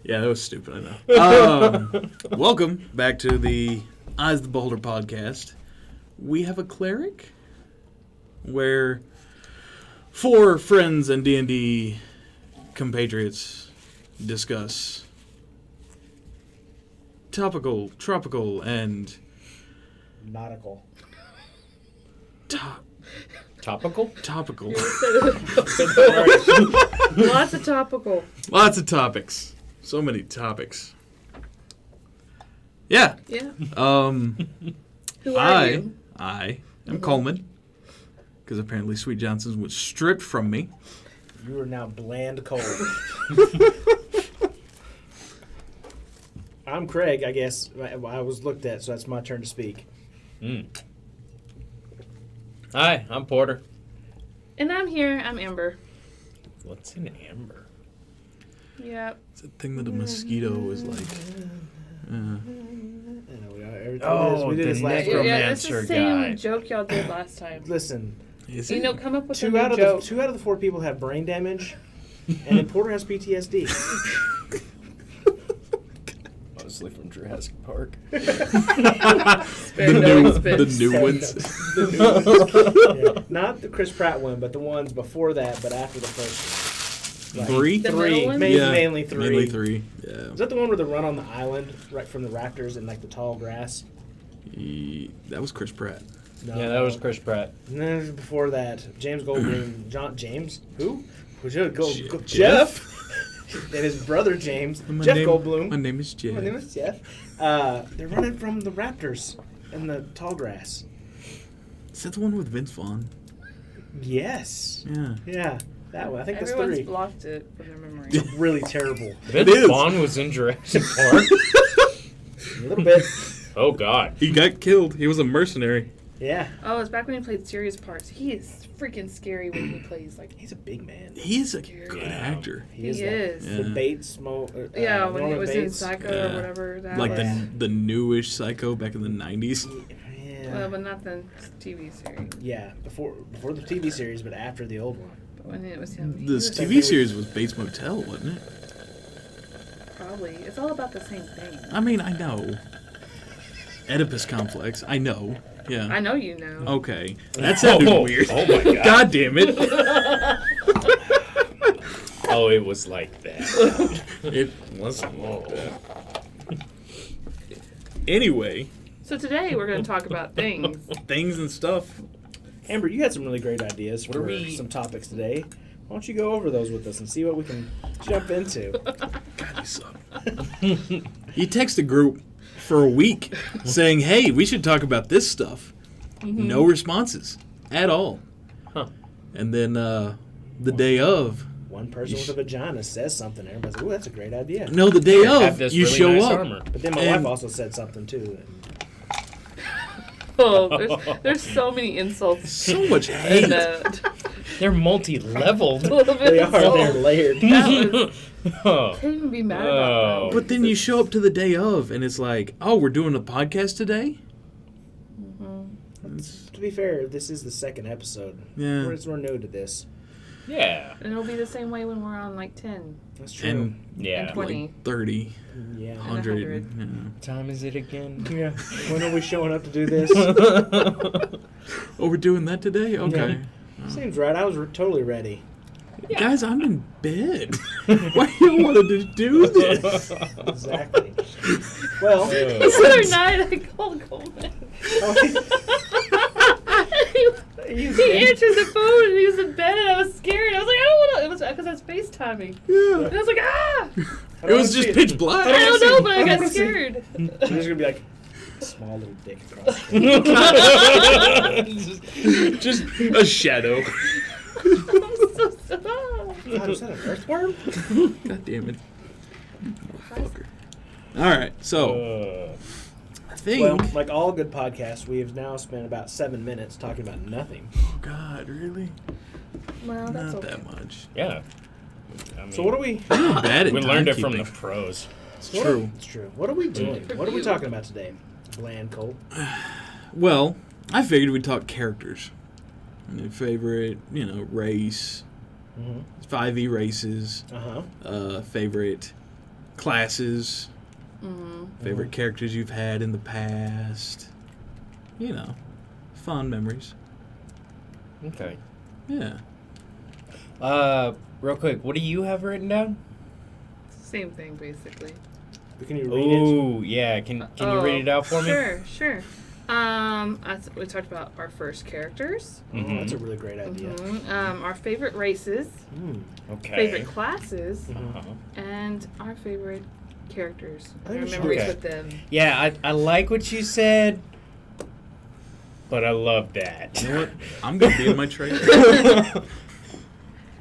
Yeah, that was stupid, I know. Welcome back to the Eyes of the Beholder podcast. We have a Cleric, where 4 friends and D&D compatriots discuss topical, tropical, and... Nautical. Topical? Topical. Lots of topical. Lots of topics. So many topics. Yeah. Yeah. Who are you? I am Coleman. Because apparently Sweet Johnson was stripped from me. You are now bland cold. I'm Craig, I guess. I was looked at, so that's my turn to speak. Hi, I'm Porter. And I'm here. I'm Amber. What's an amber? Yep. It's a thing that a mosquito is like. We did this last necromancer Yeah, that's the same guy. joke y'all did last time. Listen, Is You it? know, come up with a two new out joke. of the 4 people have brain damage, and then Porter has PTSD. Mostly from Jurassic Park. the new ones. Yeah. Not the Chris Pratt one, but the ones before that, but after the first one. Like, 3? The 3. middle one? Mainly 3. Mainly 3. Yeah. Is that the one where they run on the island, right from the raptors in like the tall grass? That was Chris Pratt. No. Yeah, that was Chris Pratt. And then before that, James Goldblum, James? Who? Jeff. Jeff. And his brother James, Jeff Goldblum. My name is Jeff. My name is Jeff. They're running from the raptors in the tall grass. Is that the one with Vince Vaughn? Yes. Yeah. Yeah, that one. I think Everyone's that's 3. blocked it from their memory. It's really terrible. Vince Vaughn was in Jurassic Park? A little bit. Oh, God. He got killed. He was a mercenary. Yeah. Oh, it's back when he played serious parts. He is freaking scary when he plays like. He's a big man. He is a good actor. He is. Yeah. The Bates Yeah, when he Norman was Bates. in Psycho Yeah. or whatever. That Like was. the newish Psycho back in the 90s. Yeah. Well, but not the TV series. Yeah, before the TV series, but after the old one. But when it was him. he This was TV series was Bates Motel, wasn't it? Probably. It's all about the same thing. I mean, I know. Oedipus complex. I know. Yeah. I know you know. Okay. That sounded weird. Oh, my God. God damn it. Oh, it was like that. It wasn't like that. Anyway, So today we're going to talk about things. things and stuff. Amber, you had some really great ideas for some topics today. Why don't you go over those with us and see what we can jump into? God, you suck. You text a group for a week saying, hey, we should talk about this stuff. Mm-hmm. No responses at all. Huh. And then the day of. One person with a vagina says something. Everybody's like, "Ooh, that's a great idea." No, the day Have of, this you really show nice up. armor. But then my And- wife also said something too. Oh, there's so many insults So much hate. in that. They're multi-leveled. A little bit They of are. insult. They're layered. That was, Oh. can't even be mad about that. But then you show up to the day of, and it's like, oh, we're doing a podcast today? It's- To be fair, this is the 2nd episode. Yeah. We're new to this. Yeah. And it'll be the same way when we're on like 10. That's true. And Yeah. 20. like 30, yeah. 100. 100. Yeah. What time is it again? Yeah. When are we showing up to do this? Oh, we're doing that today? Okay. Seems right. I was totally ready. Guys, I'm in bed. Why do you want to do this? Exactly. Well, The other night I called Coleman. He answered the phone and he was in bed and I was scared. I was like, I don't want to. It was because I was FaceTiming. Yeah. And I was like, ah! It was just pitch black. I don't know, but I got scared. She's just gonna be like, small little dick across. Just a shadow. I'm so sad. God, is that an earthworm? God damn it. Motherfucker. Alright, so I think. Well, like all good podcasts, we have now spent about 7 minutes talking about nothing. Oh, God, really? Well, that's Not okay. that much. Yeah. I mean, So what are we? I'm bad at we learned it from the timekeeping. pros. It's true. It's true. What are we doing? What are we talking about today? Bland Cole. Well, I figured we'd talk characters. Your favorite, race, Mm-hmm. 5e races, Uh-huh. favorite classes, favorite characters you've had in the past. You know, fond memories. Okay. Yeah. Real quick, what do you have written down? Same thing, basically. Can you read it? Oh, yeah. Can you read it out for me? Sure. We talked about our first characters. Mm-hmm. That's a really great idea. Our favorite races, Okay. favorite classes, Uh-huh. and our favorite characters. I think Our we should- memories Okay. with them. Yeah, I like what you said, but I love that. You know what? I'm gonna be in my trailer.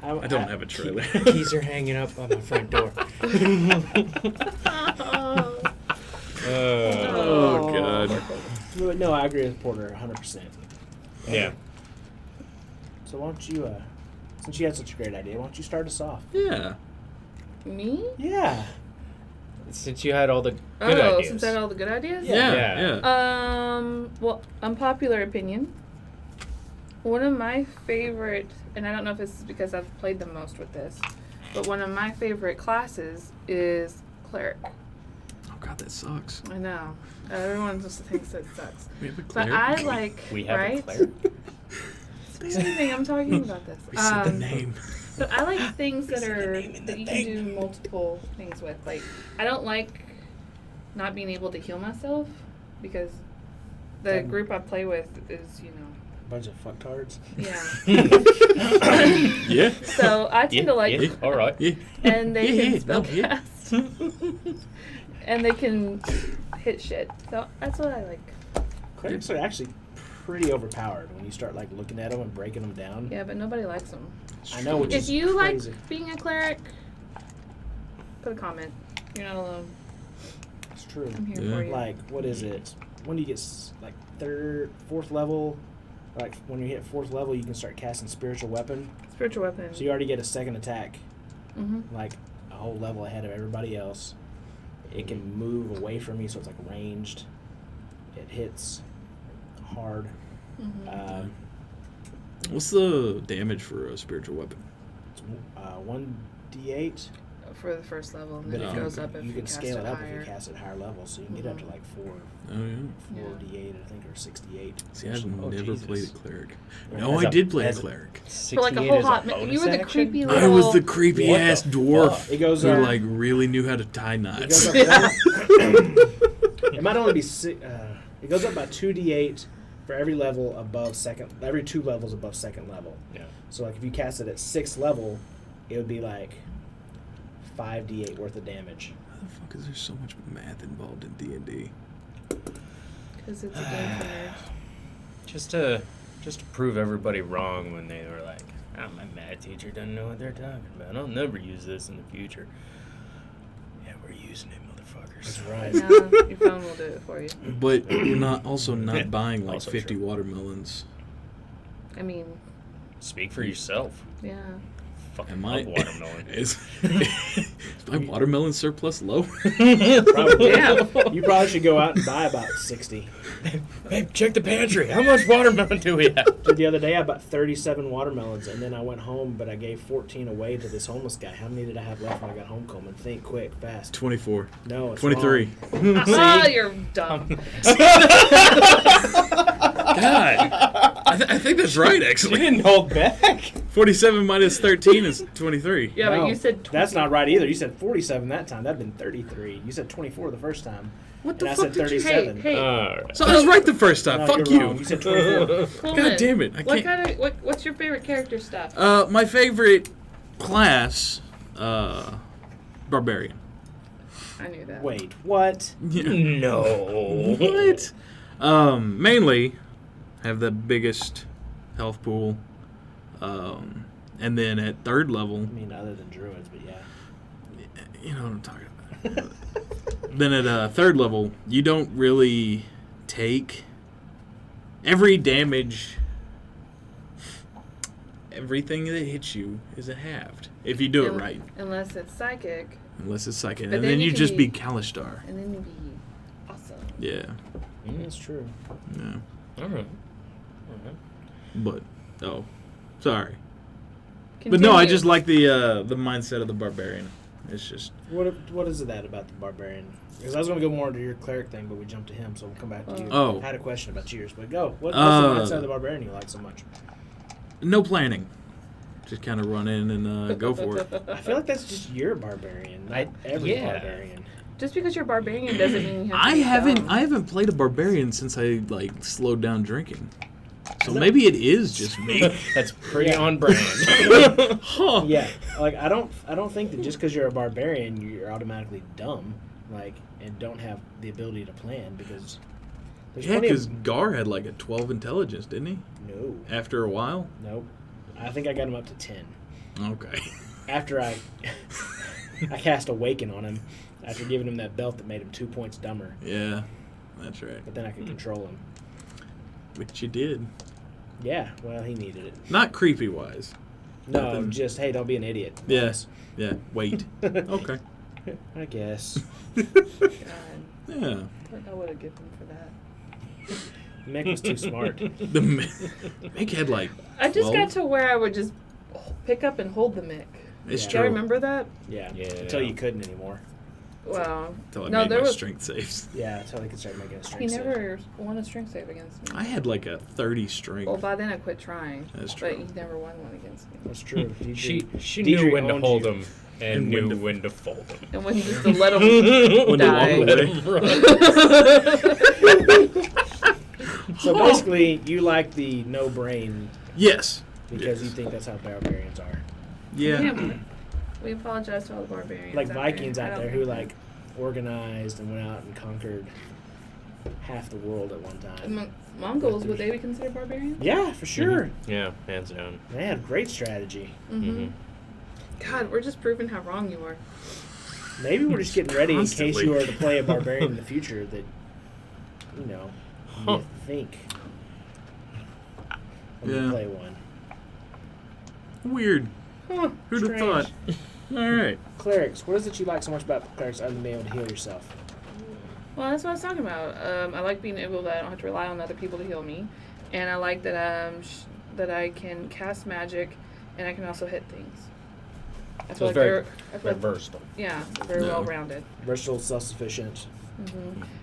I don't have a trailer. Keys are hanging up on my front door. Oh God. No, I agree with Porter 100%. Yeah. So why don't you, since you had such a great idea, why don't you start us off? Yeah. Me? Yeah. Since you had all the good ideas. Since I had all the good ideas? Yeah. Well, unpopular opinion. One of my favorite, and I don't know if this is because I've played the most with this, but one of my favorite classes is Cleric. Oh God, that sucks. I know. Everyone just thinks it sucks. We have a But cleric. I like, We have right? a cleric. It's amazing. I'm talking about this. We said the name. But I like things that said the are name in the that you thing. can do multiple things with. Like, I don't like not being able to heal myself because the group I play with is, Bunch of fucktards. yeah. Yeah. So I tend to like, Yeah. All right. Yeah. and they Yeah, can no, spellcast, and they can hit shit. So that's what I like. Clerics are actually pretty overpowered when you start like looking at them and breaking them down. Yeah, but nobody likes them. I know, which If is you crazy. like being a cleric, put a comment. You're not alone. It's true. I'm here Yeah. for you. Like, what is it? When do you get like fourth level? Like when you hit fourth level, you can start casting spiritual weapon. Spiritual weapon. So you already get a second attack, Mm-hmm. like a whole level ahead of everybody else. It can move away from you, so it's like ranged. It hits hard. Mm-hmm. What's the damage for a spiritual weapon? It's 1d8. For the first level, and But then if it you- goes up if you you can cast scale it up higher. if you cast it higher level, so you can get up to like Oh yeah. 4d8, I think, or 68. See, I've Oh, never Jesus. played a cleric. Right. No, As I a- did play a as a- cleric. For like a 68 whole is hot bonus you were the action? creepy I little. was the creepy What ass the dwarf fuck? It goes who up. like really knew how to tie It knots. goes up. It might only be it goes up by 2d8 for every level above every 2 levels above second level. Yeah. So like if you cast it at 6th level, it would be like 5d8 worth of damage. How the fuck is there so much math involved in D&D? Because it's a game for nerds. Just to prove everybody wrong when they were like, "Oh, my math teacher doesn't know what they're talking about. I'll never use this in the future." Yeah, we're using it, motherfuckers. That's right. No, your phone will do it for you. But we're not buying like Also 50 true. watermelons. I mean, Speak for yourself. yeah. Fucking Am love I watermelon. is my watermelon surplus low? Probably. Yeah. You probably should go out and buy about 60. Hey, check the pantry. How much watermelon do we have? Dude, the other day I bought 37 watermelons, and then I went home, but I gave 14 away to this homeless guy. How many did I have left when I got home, Coleman? Think quick, fast. 24. No, it's 23. wrong. Oh, you're dumb. God, I think that's right You actually. didn't hold back. 47 minus 13 is 23. Yeah, No, but you said that's not right either. You said 47 that time. That'd been 33. You said 24 the first time. what the and I fuck said did you 37. Hey, Alright. So I was right the first time. No, Fuck you're you. wrong. You said 24. Coleman, God damn it! I What can't. kind of what's your favorite character stuff? My favorite class, barbarian. I knew that. Wait, what? No. What? Mainly have the biggest health pool. And then at third level, I mean, other than druids, but yeah. you know what I'm talking about. Then at third level, you don't really take every damage. Everything that hits you is a halved if you do it right. Unless it's psychic, Unless it's psychic. But And then then you you can just be- be Kalistar. and then you'd be awesome. Yeah. That's true. Yeah. Alright. But sorry. But no, I Continue. just like the mindset of the barbarian. It's just What is it that about the barbarian? Because I was going to go more into your cleric thing, but we jumped to him, so we'll come back to you. Oh. I had a question about yours, but go. What's the mindset of the barbarian you like so much? no planning. Just kind of run in and go for it. I feel like that's just your barbarian, not every barbarian. Just because you're barbarian doesn't mean you have to I be haven't dumb. I haven't played a barbarian since I slowed down drinking. So maybe it is just me. That's pretty on brand. Huh. Yeah, like I don't think that just because you're a barbarian you're automatically dumb, and don't have the ability to plan because there's Yeah, plenty because of Gar had like a 12 intelligence, didn't he? no, After a while. nope. I think I got him up to 10 Okay. after I cast Awaken on him after giving him that belt that made him 2 points dumber, Yeah, that's right. but then I could control him. Which you did. Yeah, well he needed it. Not creepy wise. No, Nothing. just hey, don't be an idiot. Yes. Yeah. Wait. Okay. I guess. God, Yeah. I would have given for that. Mick was too smart. The Mick had like. I just 12? got to where I would just pick up and hold the mic. It's Yeah. Do you true. remember that? Yeah. Yeah. Until you couldn't anymore. Well, Until I no, made there my was. strength saves. Yeah, until they could start making a He strength save. never won a strength save against me. I had like a 30 strength. Well, by then I quit trying. That's But true. he never won one against me. That's true. She Deidre knew when to owned hold you. him and And knew when to- when to fold him. And when just to let him When to die. walk away. So basically, you like the no brain Yes. because Yes. you think that's how barbarians are. Yeah. We apologize to all the barbarians. Like out Vikings there. I out don't there who think organized and went out and conquered half the world at one that- time. Mongols, would they be considered barbarians? Yeah, for sure. Yeah, hands down. They had great strategy. Mm-hmm. God, we're just proving how wrong you are. Maybe we're just getting ready in case Constantly. you are to play a barbarian in the future that, Huh. you think when Yeah. you play one. Weird. Huh, Who'd have strange. thought? All right. Clerics. What is it you like so much about clerics other than being able to heal yourself? Well, that's what I was talking about. I like being able that I don't have to rely on other people to heal me, and I like that that I can cast magic, and I can also hit things. I So feel it's like very I feel like, versatile. yeah, very Yeah. well rounded. Versatile, self-sufficient.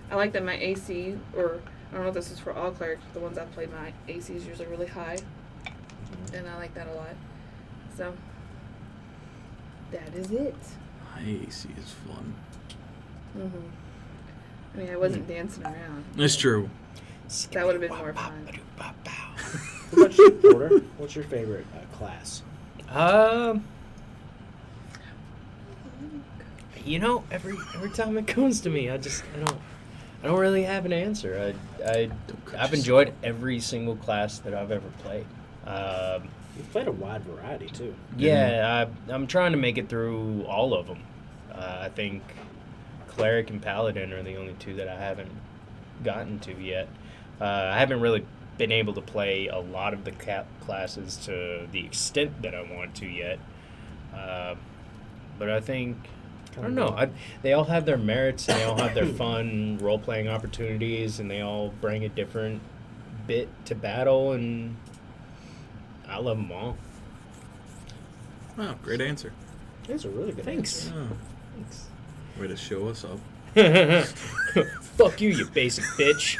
I like that my AC, or I don't know if this is for all clerics, but the ones I've played, my AC is usually really high, and I like that a lot. So that is it. AC is fun. I mean, I wasn't dancing around. That's true. That would have been more fun. What about you, Porter? What's your favorite class? You know, every time it comes to me, I don't really have an answer. I've enjoyed every single class that I've ever played. You've played a wide variety too. Yeah, I'm trying to make it through all of them. I think Cleric and Paladin are the only two that I haven't gotten to yet. I haven't really been able to play a lot of the classes to the extent that I want to yet. But I think, I don't know, they all have their merits and they all have their fun role-playing opportunities and they all bring a different bit to battle, and I love them all. Wow, great answer. That's a really good Thanks. answer. Oh, Thanks. way to show us up. Fuck you, you basic bitch.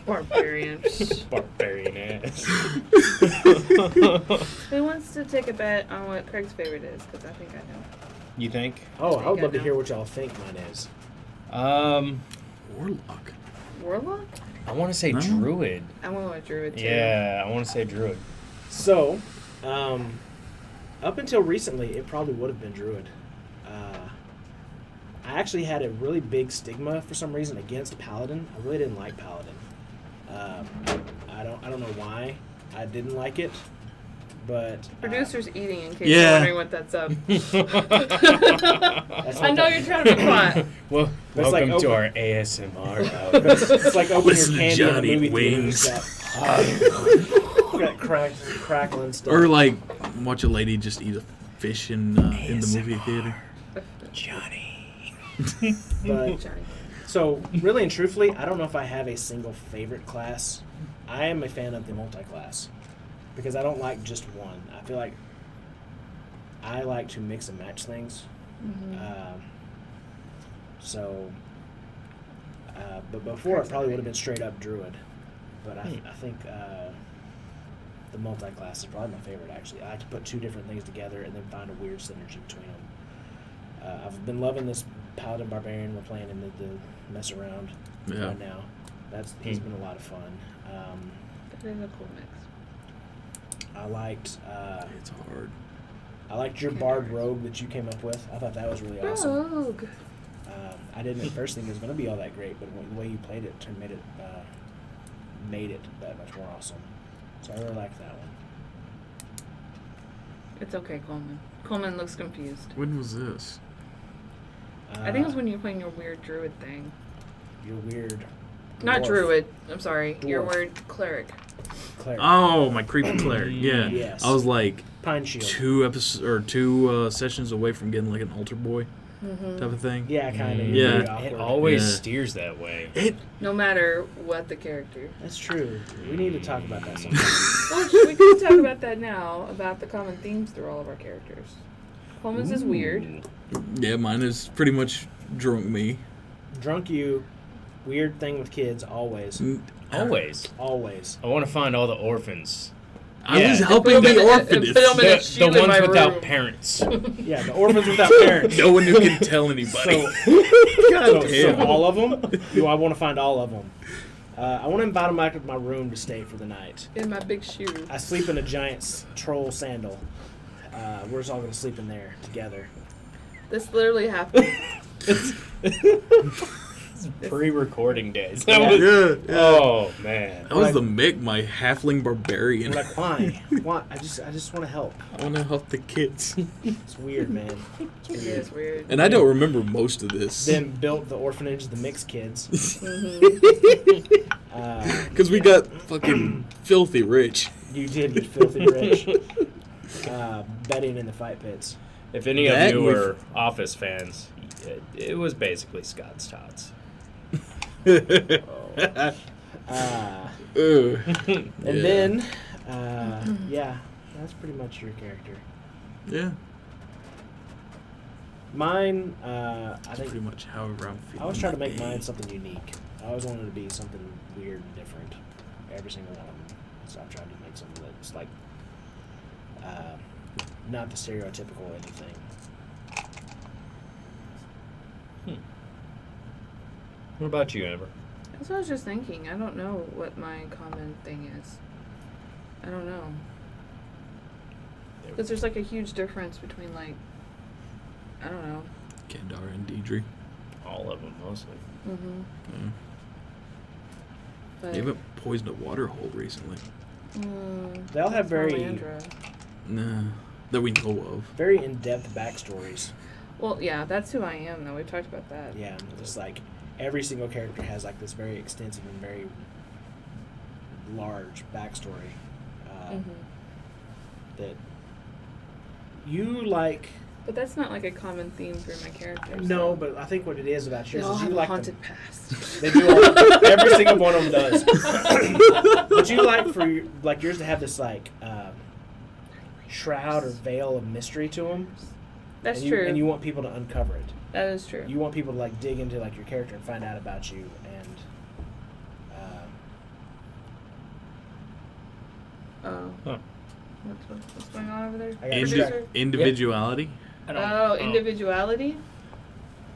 Barbarian. Barbarian ass. Who wants to take a bet on what Craig's favorite is? Because I think I know. You think? Oh, I would love to know. hear what y'all think mine is. Warlock. Warlock? I want to say No. Druid. I went with Druid too. Yeah, I want to say Druid. So, up until recently, it probably would have been Druid. I actually had a really big stigma for some reason against Paladin. I really didn't like Paladin. I don't know why I didn't like it, but Producer's eating in case Yeah. you're wondering what that's up. that's I what know that- you're trying to be quiet. Well, It's like welcome to open- our ASMR. It's like opening Listen to your candy Johnny in a movie Wings. theater. Got crackling stuff. Or like watch a lady just eat a fish in the movie theater. Johnny. But Johnny. so really and truthfully, I don't know if I have a single favorite class. I am a fan of the multi-class because I don't like just one. I feel like I like to mix and match things. But before it probably would have been straight up druid. But I think the multi-class is probably my favorite, actually. I like to put two different things together and then find a weird synergy between them. I've been loving this paladin barbarian we're playing in the mess around right now. He's been a lot of fun. That is a cool mix. I liked. It's hard. I liked your bard rogue that you came up with. I thought that was really awesome. Rogue. I didn't at first think it was going to be all that great, but the way you played it made it that much more awesome. So I really liked that one. It's okay, Coleman. Coleman looks confused. When was this? I think it was when you were playing your weird druid thing. Your weird. Not dwarf. Druid. I'm sorry. Your Dwarf. word cleric. Cleric. Oh, my creepy cleric. Yeah. Yes. I was like Pine shield. two sessions away from getting like an altar boy type of thing. Yeah, kind of. Yeah. Really It awkward. always Yeah. steers that way. No matter what the character. That's true. We need to talk about that sometime. Well, we can talk about that now, about the common themes through all of our characters. Coleman's is weird. Yeah, mine is pretty much drunk me. Drunk you, weird thing with kids, always. Always. Always. I want to find all the orphans. I Yeah. was helping the orphans. Put 'em in a The shield in ones my without room. parents. Yeah, the orphans without parents. No one who can tell anybody. So all of them? I want to find all of them. I want to invite them back to my room to stay for the night. In my big shoe. I sleep in a giant troll sandal. We're just all going to sleep in there together. This literally happened. Pre-recording days. Yeah. That was, Yeah. oh man. That was the Mick, my halfling barbarian. I'm like, why? Why? I just want to help. I want to help the kids. It's weird, man. It's It weird. is weird. And I don't remember most of this. Then built the orphanage, the mixed kids. Because we got fucking filthy rich. You did get filthy rich. Betting in the fight pits. If any That of you we've- were Office fans, it was basically Scott's Tots. Ugh. And Yeah. then, yeah, that's pretty much your character. Yeah, Mine, I think pretty much however I'm feeling. I always try to make that day. mine something unique. I always wanted to be something weird and different. Every single one of them. So I've tried to make something that's like, not the stereotypical anything. What about you, Amber? That's what I was just thinking. I don't know what my common thing is. I don't know. Because there's like a huge difference between like, I don't know. Kandar and Deidre. All of them, mostly. Mm-hmm. Yeah. But, They haven't poisoned a water hole recently. They all have very, Salamandra. Nah, that we know of. very in-depth backstories. Well, yeah, that's who I am, though. We've talked about that. Yeah, just like every single character has like this very extensive and very large backstory that you like. But that's not like a common theme through my characters. No, but I think what it is about They yours all is have you a like haunted them. past. They do all, every single one of them does. But you like for like yours to have this like shroud or veil of mystery to them. That's and true. And you want people to uncover it. That is true. You want people to like dig into like your character and find out about you and. Oh. Huh. What's going on over there? I got Indi- Producer? individuality. Oh, individuality?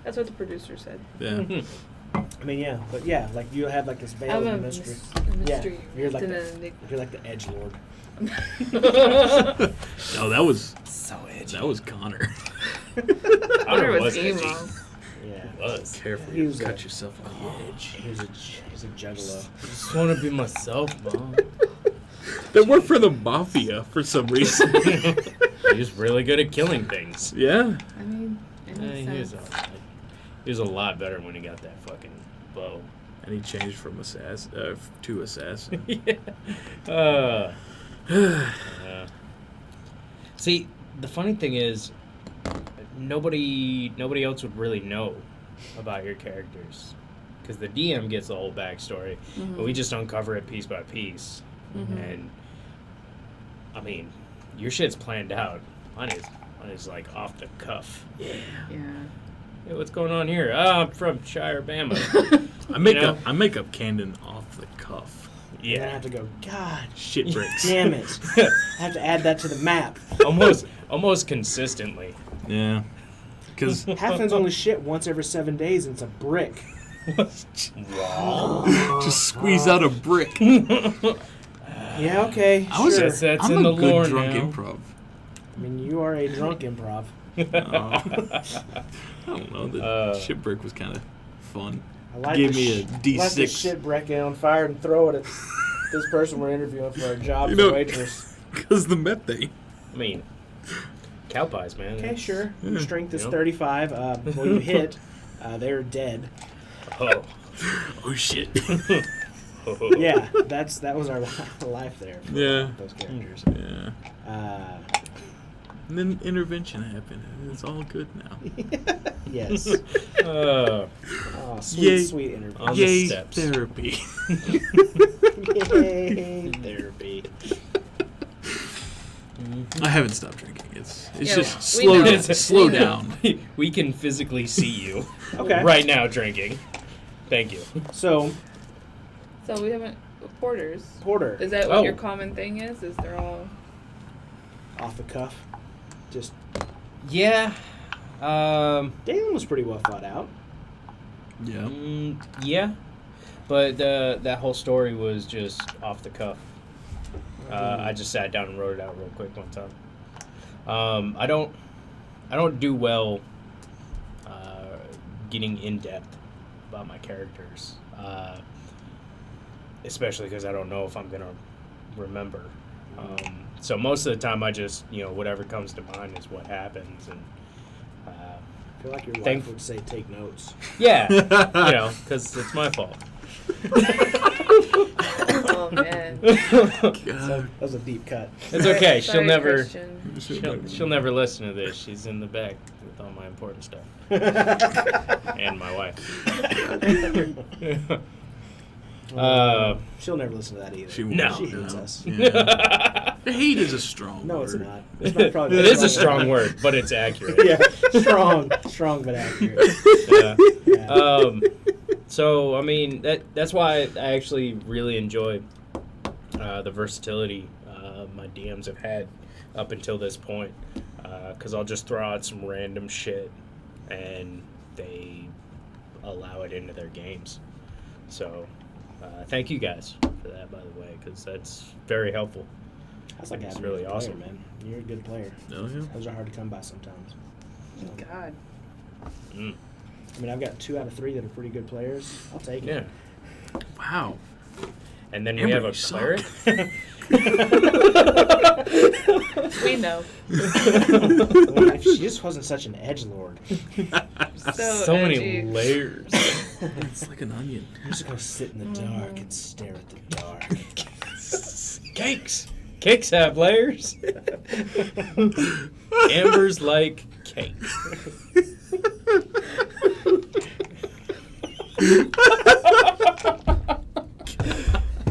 That's what the producer said. Yeah. I mean, yeah, but yeah, like you have like this veil I'm of a mystery. mystery. You're like wrapped in the, an enigma. you're like the edge lord. Oh, that was So edgy. that was Connor. Connor was edgy. emo. Yeah. It was. Careful, He you was cut a- yourself on the edge. He's a juggalo. I just want to be myself, Mom. They work for the mafia for some reason. He was really good at killing things. Yeah. I mean, it makes He was sense. alright. He was a lot better when he got that fucking bow. And he changed from to assassin. Yeah. Yeah. See, the funny thing is, nobody else would really know about your characters, because the DM gets the whole backstory, but we just uncover it piece by piece. And I mean, your shit's planned out. Mine is is like off the cuff. Yeah. Hey, what's going on here? I'm from Shire, Bama. I make up canon off the cuff. And then I have to go, God Shit bricks. damn it. I have to add that to the map. almost consistently. Yeah. Because Halflings only shit once every 7 days, and it's a brick. Wow. just squeeze out a brick. Yeah, okay, I was sure. That's I'm in a the good lore drunk now. improv. I mean, you are a drunk improv. I don't know. The shit brick was kind of fun. I like Give the me a I like the D6. shit brick on fire and throw it at this person we're interviewing for a job You as a know- waitress. Because the methane. I mean, cow pies, man. Okay, sure. Yeah. Your strength is Yep. 35. Well, you hit. They're dead. Oh. Oh shit. Yeah, that was our life there. For Yeah. those characters. Yeah. Uh, And then intervention happened. It's all good now. yes. Uh, Oh, sweet, Yay. sweet interview. On the Yay, steps. therapy. Yay, therapy. I haven't stopped drinking. It's Yeah, just we slow know. down. Slow down. We can physically see you Okay. right now drinking. Thank you. So, So we haven't porters. Porter, Is that what Oh. your common thing is? Is they're all off the cuff. Just, Yeah. Dalen was pretty well thought out. Yeah. Yeah. But that whole story was just off the cuff. I just sat down and wrote it out real quick one time. I don't do well getting in depth about my characters, especially because I don't know if I'm gonna remember. So most of the time, I just whatever comes to mind is what happens, and I feel like your wife Thank- would say take notes. yeah, because it's my fault. oh man. God. That was a deep cut. It's okay. Sorry, Christian. She'll never listen to this. She's in the back with all my important stuff and my wife. She'll never listen to that either. She won't. No. She hates No. us. Yeah. Hate is a strong No, word. it's not. It's not probably It is a strong word, but it's accurate. Yeah, strong but accurate. Yeah. Yeah. So I mean that's why I actually really enjoy the versatility my DMs have had up until this point, because I'll just throw out some random shit and they allow it into their games. So thank you guys for that, by the way, because that's very helpful. That's like It's having really a good awesome. player, man. You're a good player. Oh, yeah. Those are hard to come by sometimes. So, God. Mm. I mean, I've got 2 out of 3 that are pretty good players. I'll take it. Yeah. Wow. And then we Amber, have a you suck. cleric. We know. Well, if she just wasn't such an edgelord. So many edgy. layers. It's like an onion. I'm just gonna sit in the dark and stare at the dark. Cakes. Cakes have layers. Amber's like cake.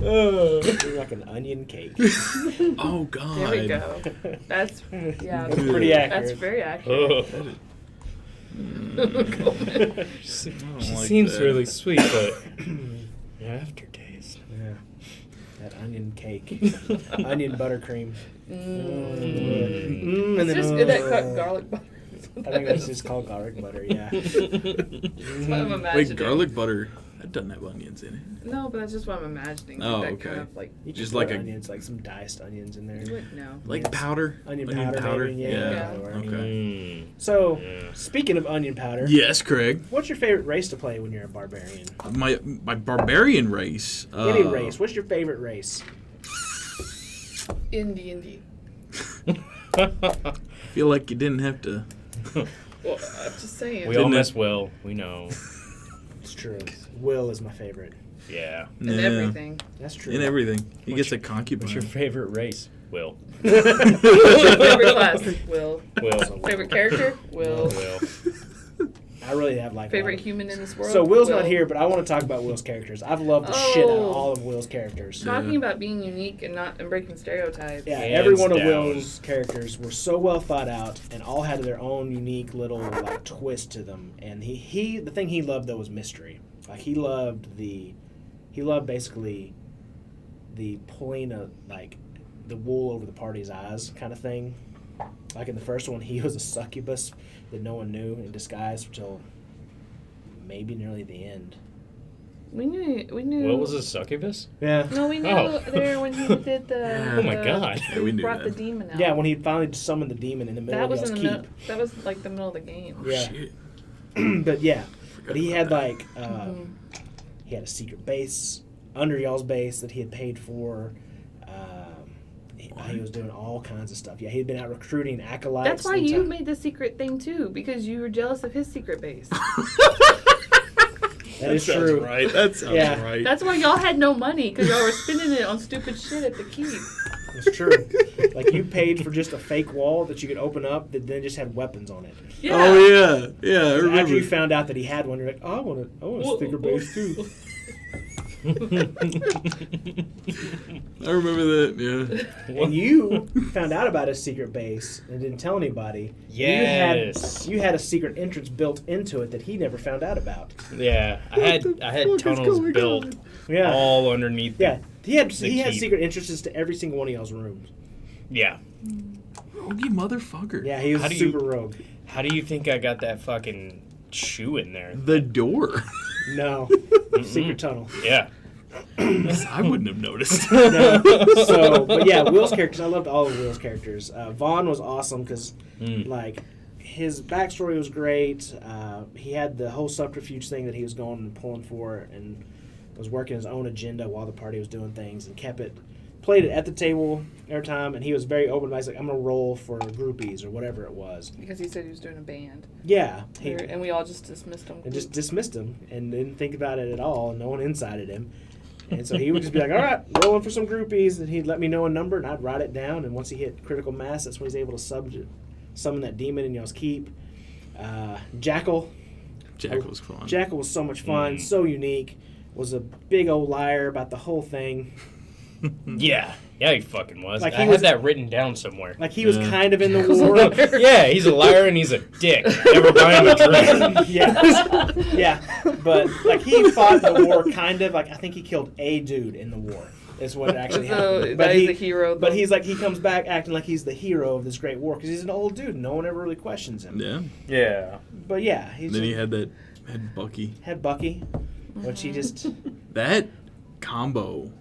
You're like an onion cake. Oh God. There we go. That's That's pretty accurate. That's very accurate. She like seems that. really sweet, but aftertaste. Yeah. That onion cake. Onion buttercream. Mm. And It's just then, that cut garlic butter. I think that's just called garlic butter, yeah. That's what I'm imagining. Wait, garlic butter. That doesn't have onions in it. No, but that's just what I'm imagining. Oh, that okay. kind of like You Just just like like a- onions, like some diced onions in there. you wouldn't know. Like Yes. powder. Onion powder, maybe, yeah. Okay. So, Yeah. speaking of onion powder, Yes, Craig. what's your favorite race to play when you're a barbarian? My barbarian race. Any race. What's your favorite race? Indie. Feel like you didn't have to. Well, I'm just saying. We all Didn't it? miss Will. We know. It's true. Will is my favorite. Yeah. and Yeah. everything. That's true. In everything. He What's gets a concubine. What's your favorite race? Will. Favorite class? Will. Will. Favorite character? Will. Will. I really have like favorite human in this world. So Will's Will. not here, but I want to talk about Will's characters. I've loved the shit out of all of Will's characters. Talking about being unique and not and breaking stereotypes. Yeah, Hands every one of down. Will's characters were so well thought out and all had their own unique little like twist to them. And he the thing he loved though was mystery. Like he loved basically the pulling of like the wool over the party's eyes kind of thing. Like in the first one, he was a succubus that no one knew in disguise until maybe nearly the end. We knew. What was a succubus? Yeah. No, we knew Oh. there when he did the. Oh my God. Yeah, we knew brought that. the demon out. Yeah, when he finally summoned the demon in the middle that of was y'all's in the keep. middle. That was like the middle of the game. Oh, Yeah. shit. But yeah, but he about had that. like he had a secret base under y'all's base that he had paid for. He was doing all kinds of stuff. Yeah, he'd been out recruiting acolytes. That's why and you ti- made the secret thing too, because you were jealous of his secret base. That is sounds true. right. That sounds Yeah. right. That's why y'all had no money, because y'all were spending it on stupid shit at the keep. It's true. Like you paid for just a fake wall that you could open up that then just had weapons on it. Yeah. Oh yeah, yeah. I And remember. after you found out that he had one, you're like, oh, I want a sticker base too. I remember that. Yeah. And you found out about his secret base and didn't tell anybody. Yes. You had a secret entrance built into it that he never found out about. Yeah, I had fuck is tunnels going built on? Yeah. all underneath. Yeah. He had keep. secret entrances to every single one of y'all's rooms. Yeah. Roguey motherfucker. Yeah, he was How do you- super rogue. How do you think I got that fucking shoe in there? The door. No. Secret tunnel. Yeah. I wouldn't have noticed. No. So, but yeah, Will's characters, I loved all of Will's characters. Vaughn was awesome because, like, his backstory was great. He had the whole subterfuge thing that he was going and pulling for and was working his own agenda while the party was doing things and played it at the table every time, and he was very open about it. He's like, I'm going to roll for groupies or whatever it was. Because he said he was doing a band. Yeah. And we all just dismissed him. And just dismissed him and didn't think about it at all. No one incited him. And so he would just be like, all right, rolling for some groupies. And he'd let me know a number, and I'd write it down. And once he hit critical mass, that's when he's able to summon that demon in y'all's keep. Jackal. Jack was fun. Jackal was so much fun, so unique. Was a big old liar about the whole thing. Yeah. Yeah, he fucking was. Like, I he had was- that written down somewhere. Like he was Yeah. kind of in the war. Yeah, he's a liar and he's a dick. Never buy him a drink. Yeah. Yeah. But like he fought the war kind of. Like I think he killed a dude in the war. Is what actually So happened. that is a hero. But though. he's like, he comes back acting like he's the hero of this great war because he's an old dude. No one ever really questions him. Yeah. Yeah. But yeah, he's Then he just, had Bucky. had Bucky, which he just, That combo.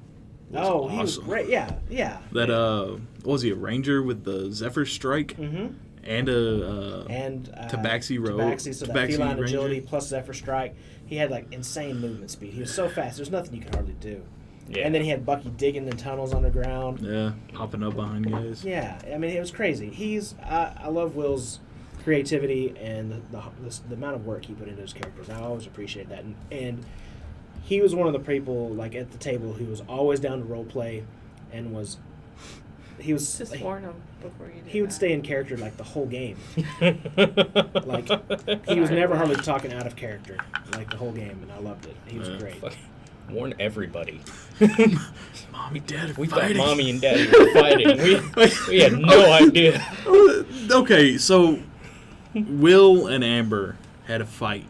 Was awesome. he was great. Yeah, yeah. That what was he, a ranger with the Zephyr Strike Mm-hmm. and a And Tabaxi rogue. Tabaxi, so that Tabaxi feline ranger. agility plus Zephyr Strike. He had like insane movement speed. He was so fast. There's nothing you could hardly do. Yeah. And then he had Bucky digging in tunnels underground. Yeah, hopping up behind guys. Yeah, I mean, it was crazy. I love Will's creativity and the amount of work he put into his characters. I always appreciate that. And he was one of the people, like, at the table who was always down to role play and he was... Just warn him before you do He would that. stay in character, like, the whole game. Like, he was never hardly talking out of character, like, the whole game, and I loved it. He was Yeah. great. Fuck. Warn everybody. Mommy, Dad, We fighting. thought Mommy and Daddy were fighting. We had no idea. Okay, so Will and Amber had a fight.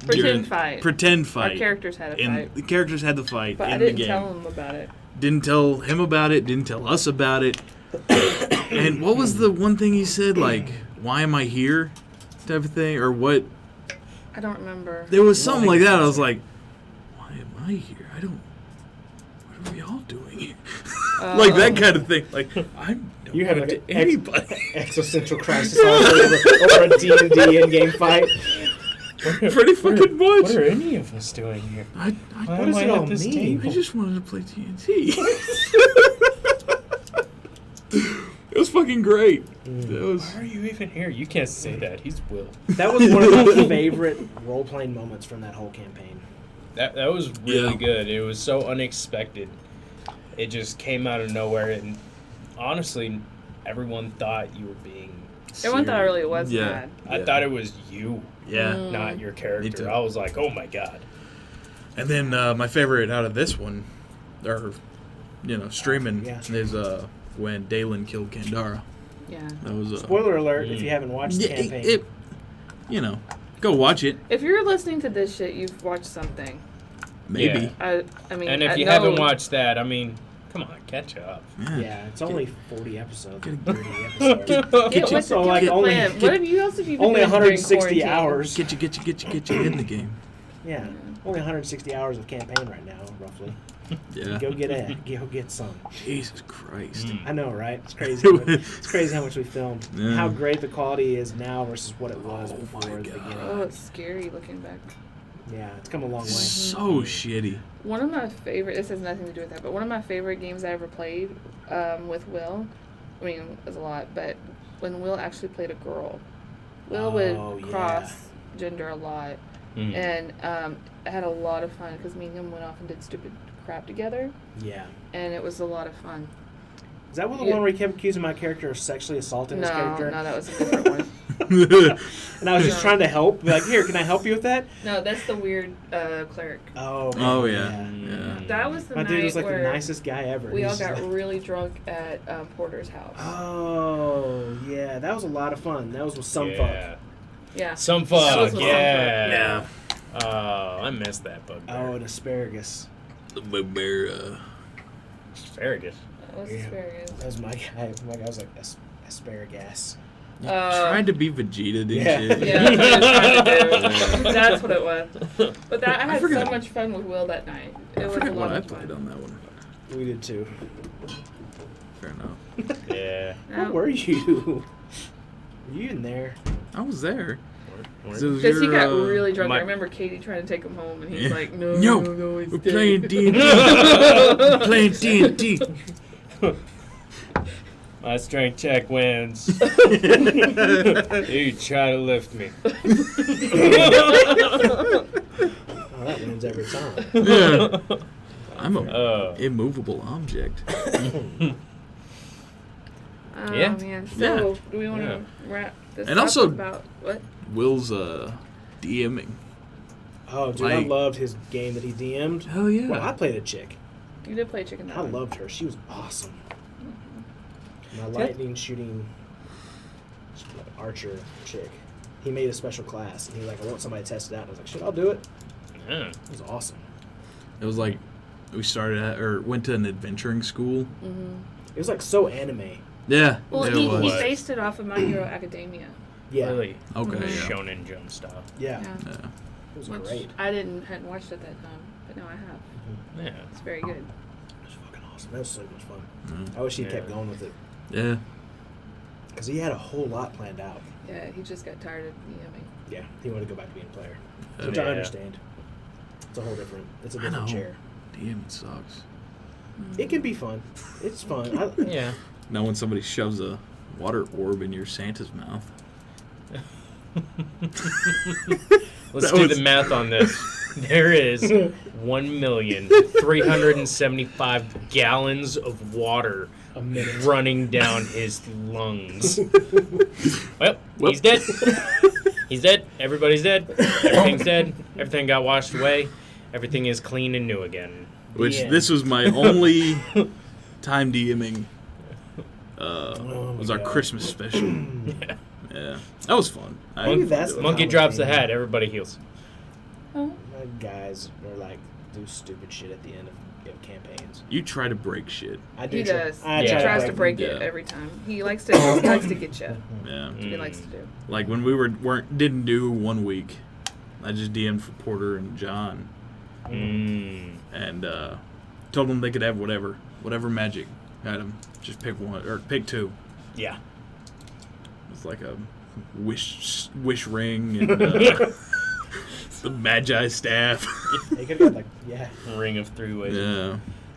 Pretend fight. Pretend Our fight. characters had a And fight. the characters had the fight But in I the didn't game. tell him about it. Didn't tell him about it. Didn't tell us about it. And what was the one thing he said? Like, why am I here? Type of thing, or what? I don't remember. There was something like that. I was like, why am I here? I don't. What are we all doing here? Like that kind of thing. Like I'm. You had, not like, to anybody. Existential crisis over a D&D in-game fight. Pretty fucking much. What are any of us doing here? I Why What am does I it all at this mean? table? I just wanted to play TNT. It was fucking great. That was. Why are you even here? You can't say that. He's Will. That was one of my favorite role-playing moments from that whole campaign. That was really Yeah. good. It was so unexpected. It just came out of nowhere, and honestly, everyone thought you were being. Everyone thought it really was Yeah. bad. I thought it was you, Yeah. not your Me character. too. I was like, oh my god. And then my favorite out of this one, or streaming, Yeah. is when Dalen killed Kandara. Yeah. That was Spoiler alert if you haven't watched the yeah, campaign. go watch it. If you're listening to this shit, you've watched something. Maybe. Yeah. I mean, And if I you know- haven't watched that, I mean, come on, catch up. Yeah, it's only 40 episodes, Get- 30 episodes. Get with so, the like, only- plan. What have you else have you been Only doing during 160 quarantine? hours. Get you in the game. Yeah, only 160 hours of campaign right now, roughly. Yeah. Go get some. Jesus Christ. I know, right? It's crazy. It's crazy how much we filmed. Yeah. How great the quality is now versus what it was Oh before my the God. beginning. Oh, it's scary looking back. Yeah, it's come a long way. So shitty. One of my favorite. This has nothing to do with that, but one of my favorite games I ever played with Will. I mean, it was a lot, but when Will actually played a girl, Will Oh, would yeah. cross gender a lot, Mm. and I had a lot of fun because me and him went off and did stupid crap together, Yeah. and it was a lot of fun. Is that the Yeah. one where he kept accusing my character of sexually assaulting No, his character? that was a different one. And I was just No. trying to help. Be like, here, can I help you with that? No, that's the weird cleric. Oh, Oh, yeah. That was the My night dude was like the where nicest guy ever. we He all was just got like, really drunk at Porter's house. oh, yeah. That was a lot of fun. That was with some fuck. Yeah. Some That was fuck, with some yeah. Yeah. Oh, I missed that bug. Oh, and asparagus. The bugbear. Asparagus. That was Yeah. asparagus. That was my guy. My guy was like asparagus. Tried to be Vegeta, didn't Yeah. you? Yeah, that's what I was trying to do. That's what it was. But I I had so forgot. much fun with Will that night. It I was a forget what lot I of played fun. on that one. We did too. Fair enough. Yeah. Where were you? Were you in there? I was there. Where- So it was Because he your, got really drunk. my- I remember Katie trying to take him home, and he's Yeah. like, no, No, no, he's we're dead. playing D&D. We're playing D&D. My strength check wins. You try to lift me. Oh, that wins every time. Yeah. I'm a Oh. immovable object. Oh, Yeah. man. So, Yeah. do we want to Yeah. wrap this And up also- about what? Will's DMing. Oh, dude, Like- I loved his game that he DM'd. Hell yeah. Well, I played a chick. You did play Chicken I Dinner. loved her. She was awesome. My lightning shooting archer chick. He made a special class, and he was like, I want somebody to test it out. And I was like, shit, I'll do it. Yeah. It was awesome. It was like we started at, or went to an adventuring school. Mm-hmm. It was like so anime. Yeah. Well, it he was. based it off of My Hero Academia. Yeah. Really Okay. Mhm. Yeah. Shonen Jump style. Yeah. Yeah. Yeah. It was Which great. I hadn't watched at that time, but now I have. Yeah. It's very good. It was fucking awesome. That was so much fun. Yeah. I wish he Yeah. kept going with it. Yeah. Because he had a whole lot planned out. Yeah, he just got tired of DMing. Yeah. He wanted to go back to being a player. Yeah. Which I Yeah. understand. It's a whole different, it's a I different know. chair. DMing sucks. It can be fun. It's fun. Yeah. Now when somebody shoves a water orb in your Santa's mouth. Let's That do was- the math on this. There is 1,375 gallons of water A minute. running down his lungs. Well, Well. he's dead. He's dead. Everybody's dead. Everything's dead. Everything got washed away. Everything is clean and new again. Which Yeah. this was my only time DMing. Oh Was my our God. Christmas special. Yeah. Yeah, that was fun. Maybe that's the Monkey time drops the thing. hat. Everybody heals. Oh. My guys are like, do stupid shit at the end of campaigns. You try to break shit. I do. He try- does. I He Yeah. tries to break Yeah. it every time. He likes to. He likes to get you. Yeah. He likes to do. Like when we didn't do 1 week, I just DM'd for Porter and John and told them they could have whatever magic item. Just pick one or pick two. Yeah. It's like a wish ring and the Magi staff. They could have got like, yeah. Ring of three ways. Yeah.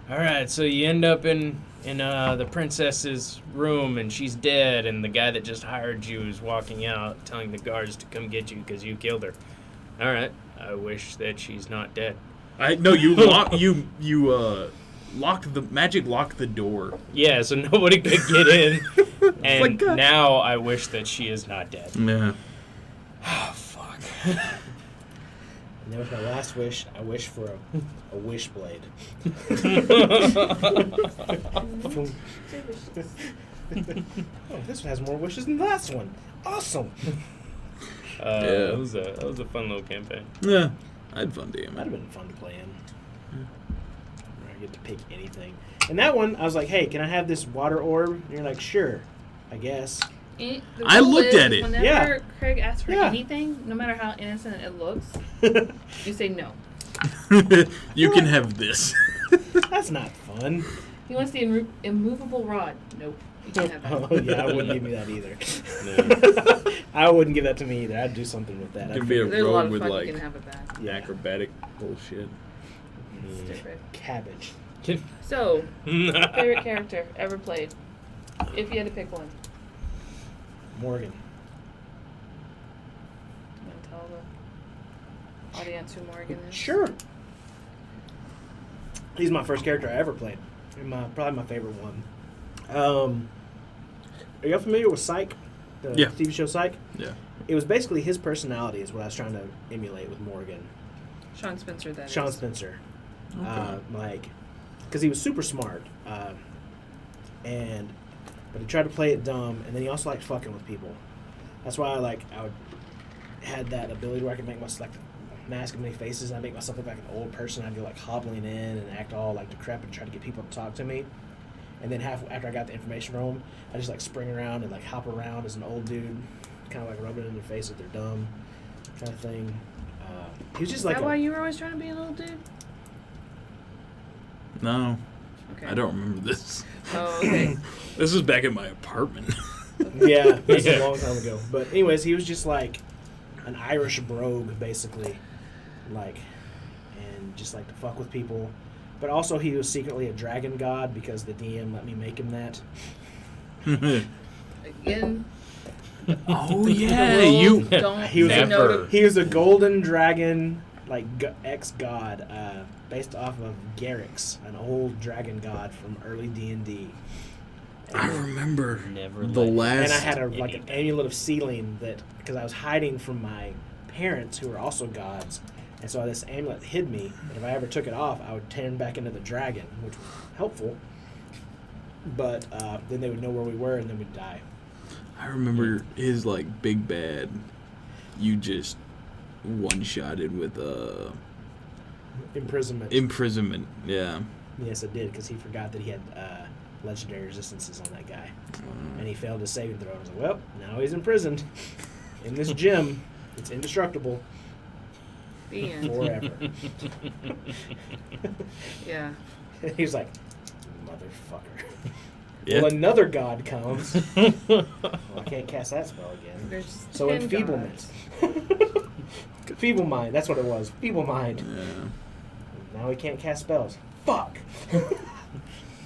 All right, so you end up in the princess's room, and she's dead, and the guy that just hired you is walking out, telling the guards to come get you because you killed her. All right, I wish that she's not dead. You locked the door. Yeah, so nobody could get in. And like, God. now I wish that she is not dead. Yeah. Oh, fuck. And then with my last wish, I wish for a wish blade. Oh, this one has more wishes than the last one. Awesome. Yeah. That was a fun little campaign. Yeah. I had fun Might DMing. have been fun to play in. Where I get to pick anything. And that one, I was like, hey, can I have this water orb? And you're like, sure, I guess. The I rule looked is at it. Whenever Yeah. Craig asks for Yeah. anything, no matter how innocent it looks, you say no. You can have this. That's not fun. He wants the immovable rod. Nope. You can't have that. Oh, yeah, I wouldn't give me that either. No. I wouldn't give that to me either. I'd do something with that. It could be a There's a lot robe of with fun like you can have with that. Yeah. acrobatic bullshit. Stupid. Cabbage. So, favorite character ever played? If you had to pick one. Morgan. You want to tell the audience who Morgan is? Sure. He's my first character I ever played. And probably my favorite one. Are y'all familiar with Psych? The Yeah. TV show Psych? Yeah. It was basically his personality is what I was trying to emulate with Morgan. Sean Spencer, that Sean is. Spencer. Okay. Because he was super smart. But he tried to play it dumb, and then he also liked fucking with people. That's why I had that ability where I could make myself mask of many faces, and I make myself look like an old person. I'd go like hobbling in and act all like decrepit and try to get people to talk to me. And then after I got the information from him, I just like spring around and like hop around as an old dude, kind of like rubbing it in their face that they're dumb, kind of thing. He was just Is like that why you were always trying to be an old dude? No, Okay. I don't remember this. Oh, okay. This was back in my apartment. Yeah, this was Yeah. a long time ago. But anyways, he was just like an Irish brogue, basically, and just like to fuck with people. But also, he was secretly a dragon god because the DM let me make him that. Again, Oh the yeah, rules you. don't He was say a- no to- He was a golden dragon, like ex-god, based off of Garrix, an old dragon god from early D&D. I remember Never the let- last. And I had an Anything. amulet of sealing that because I was hiding from my parents who were also gods, and so this amulet hid me. And if I ever took it off, I would turn back into the dragon, which was helpful. But then they would know where we were, and then we'd die. I remember his like big bad. You just one-shotted with Imprisonment. imprisonment. Yeah. Yes, I did because he forgot that he had legendary resistances on that guy, and he failed his saving throw. I was like, well, now he's imprisoned in this gym. It's indestructible The end. forever. Yeah. He was like, motherfucker. Yeah. Well, another god comes. Well, I can't cast that spell again. There's So 10 enfeeblement. gods. Feeble mind. That's what it was. Feeble mind. Yeah. Now he can't cast spells. Fuck. Well,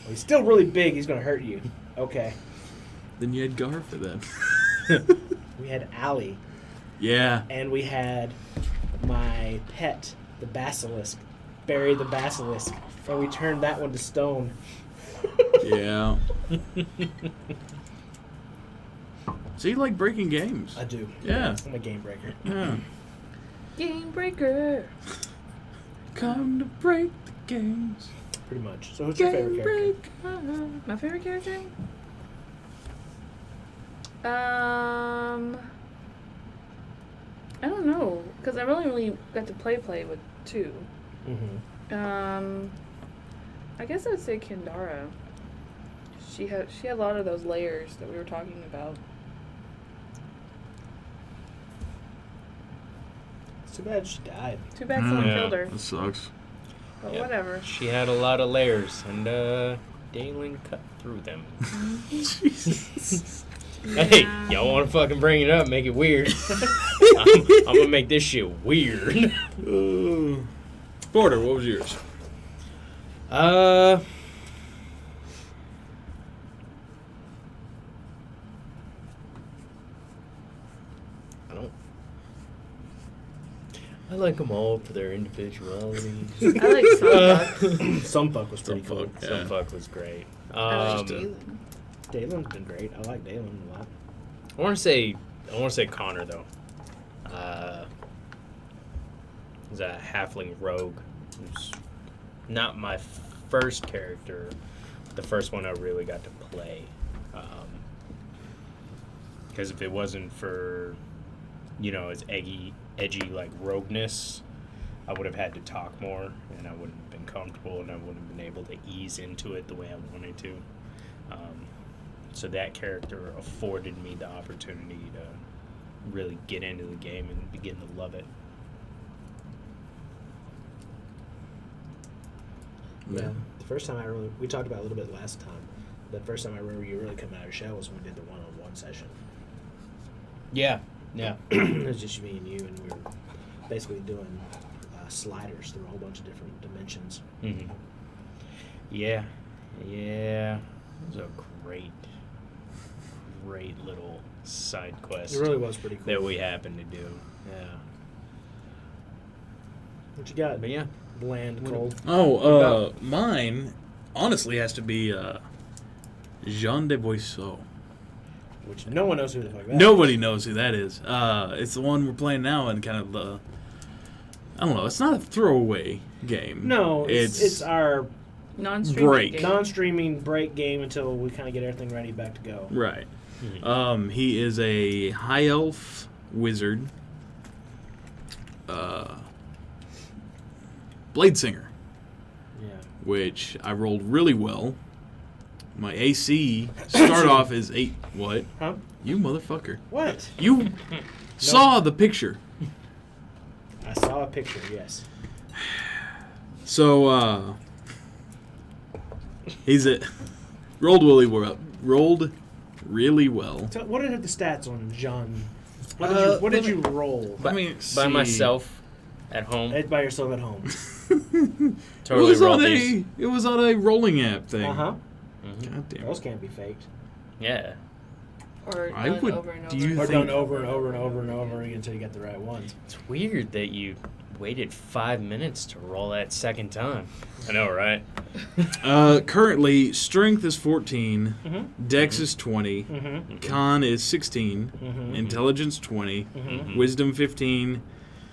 he's still really big. He's gonna hurt you. Okay. Then you had Gar for that. We had Allie, Yeah. and we had my pet, the basilisk. Bury the basilisk, and we turned that one to stone. Yeah. So you like breaking games? I do. Yeah. I'm a game breaker. Yeah. Game breaker. Come to break the games. Pretty much. So who's your favorite Game character? breaker. My favorite character? I don't know, because I've only really got to play with two. Mm-hmm. I guess I'd say Kindara. She had a lot of those layers that we were talking about. It's too bad she died. Too bad someone Yeah. killed her, That sucks. but Yeah. whatever. She had a lot of layers, and Dalen cut through them. Jesus. Hey, Yeah. y'all want to fucking bring it up, make it weird. I'm gonna make this shit weird. Porter, what was yours? I like them all for their individuality. I like Sunfuck. Some fuck was pretty cool. Fuck, yeah. Some fuck was great. I like Just a- Galen. Dalen's been great. I like Dalen a lot. I want to say Connor though. He's a halfling rogue. Who's not my first character. The first one I really got to play. Because if it wasn't for, his edgy like rogueness, I would have had to talk more, and I wouldn't have been comfortable, and I wouldn't have been able to ease into it the way I wanted to. So that character afforded me the opportunity to really get into the game and begin to love it. Yeah. The first time we talked about it a little bit last time. The first time I remember you really coming out of your shell was when we did the one-on-one session. Yeah. It was just me and you, and we were basically doing sliders through a whole bunch of different dimensions. Mm-hmm. Yeah. It was a great little side quest. It really was pretty cool. That we happened to do. Yeah. What you got? But yeah. Bland, cold. Mine honestly has to be Jean de Boisseau. Which no one knows who the fuck that is. Nobody knows who that is. It's the one we're playing now, and kind of the. I don't know. It's not a throwaway game. No, it's our Non-streaming break. game. non-streaming break game until we kind of get everything ready back to go. Right. Mm-hmm. He is a high elf wizard. Blade singer, Yeah. which I rolled really well. My AC start off as 8. What? Huh? You motherfucker. What? You saw the picture. I saw a picture, yes. So, rolled really well. So what are the stats on Jean? What did you roll? By myself at home. By yourself at home. Totally rolled It was on a rolling app thing. Uh-huh. Mm-hmm. God damn Those it. can't be faked. Yeah. Or I done would- over and over. do you Or think- done over and over and over and over again until you get the right ones. It's weird that you waited 5 minutes to roll that second time. I know, right? Currently, strength is 14, Mm-hmm. dex is 20, Mm-hmm. con is 16, Mm-hmm. intelligence 20, Mm-hmm. wisdom 15,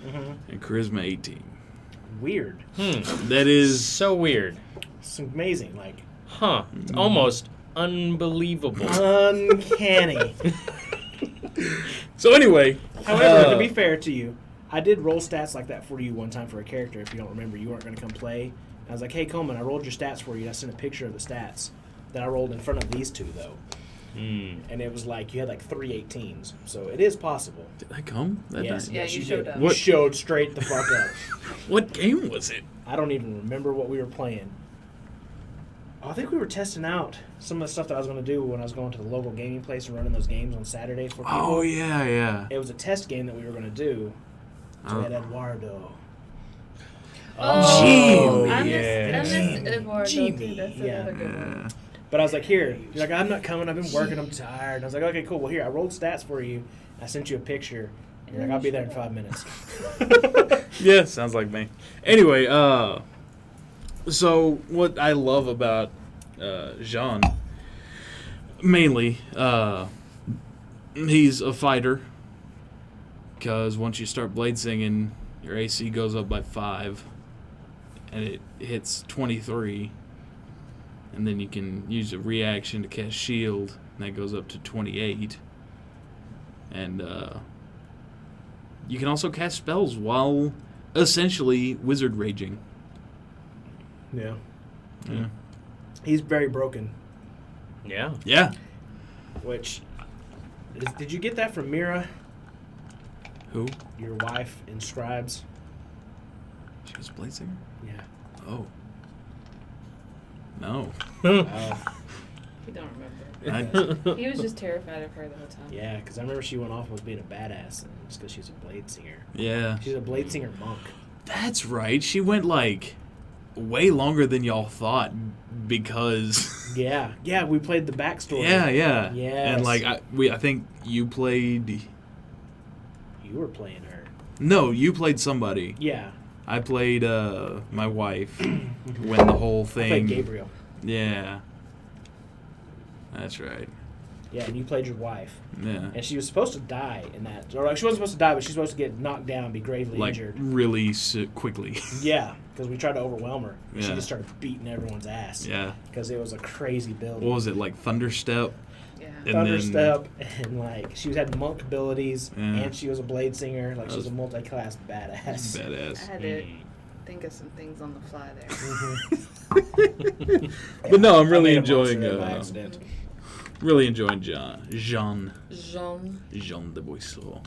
Mm-hmm. and charisma 18. Weird. That is So weird. It's amazing. Like, Huh. It's almost unbelievable. uncanny. so. Anyway, However, to be fair to you, I did roll stats like that for you one time for a character. If you don't remember, you weren't going to come play. I was like, "Hey, Coleman, I rolled your stats for you." And I sent a picture of the stats that I rolled in front of these two, though. And it was like you had like 3 18s, so it is possible. did I come that Yes, night? Yeah, yes, you you showed did. up. You What- showed straight the fuck up. What game was it? I don't even remember what we were playing. I think we were testing out some of the stuff that I was going to do when I was going to the local gaming place and running those games on Saturdays for people. Oh yeah. It was a test game that we were going to do. So we had Eduardo. Jimmy. I Yeah. missed Eduardo Jimmy, too. That's yeah. another good one. But I was like, here. You're like, I'm not coming. I've been working. I'm tired. And I was like, okay, cool. Well, here. I rolled stats for you. I sent you a picture. And you're like, I'll be there in 5 minutes. Yeah, sounds like me. Anyway, so what I love about Jean, mainly, he's a fighter. Because once you start blade singing, your AC goes up by 5, and it hits 23. And then you can use a reaction to cast shield, and that goes up to 28. And you can also cast spells while essentially wizard raging. Yeah. Yeah. He's very broken. Yeah. Yeah. Which, did you get that from Mira, Who? your wife in Scribes? She was a blade singer? Yeah. Oh. No. You don't remember. I, He was just terrified of her the whole time. Yeah, because I remember she went off as being a badass, and it's because she's a blade singer. yeah. She's a blade singer monk. That's right. She went like way longer than y'all thought because Yeah, we played the backstory. yeah. Yes. And like I think you played You were playing her. No, you played somebody. Yeah. I played my wife when the whole I thing played Gabriel. Yeah. That's right. Yeah, and you played your wife. Yeah. And she was supposed to die in that. Or like, she wasn't supposed to die, but she's supposed to get knocked down, be gravely Like, injured. really quickly. Yeah, because we tried to overwhelm her. She Yeah. just started beating everyone's ass. Yeah. Because it was a crazy build. What was it, like Thunderstep? Yeah. And Thunderstep, and like she had monk abilities, Yeah. and she was a blade singer. Like That she was a was multi-class badass. I Badass. had to think of some things on the fly there. But no, I'm I really made a monster enjoying there by accident. really enjoying Jean Jean. de Boisseau.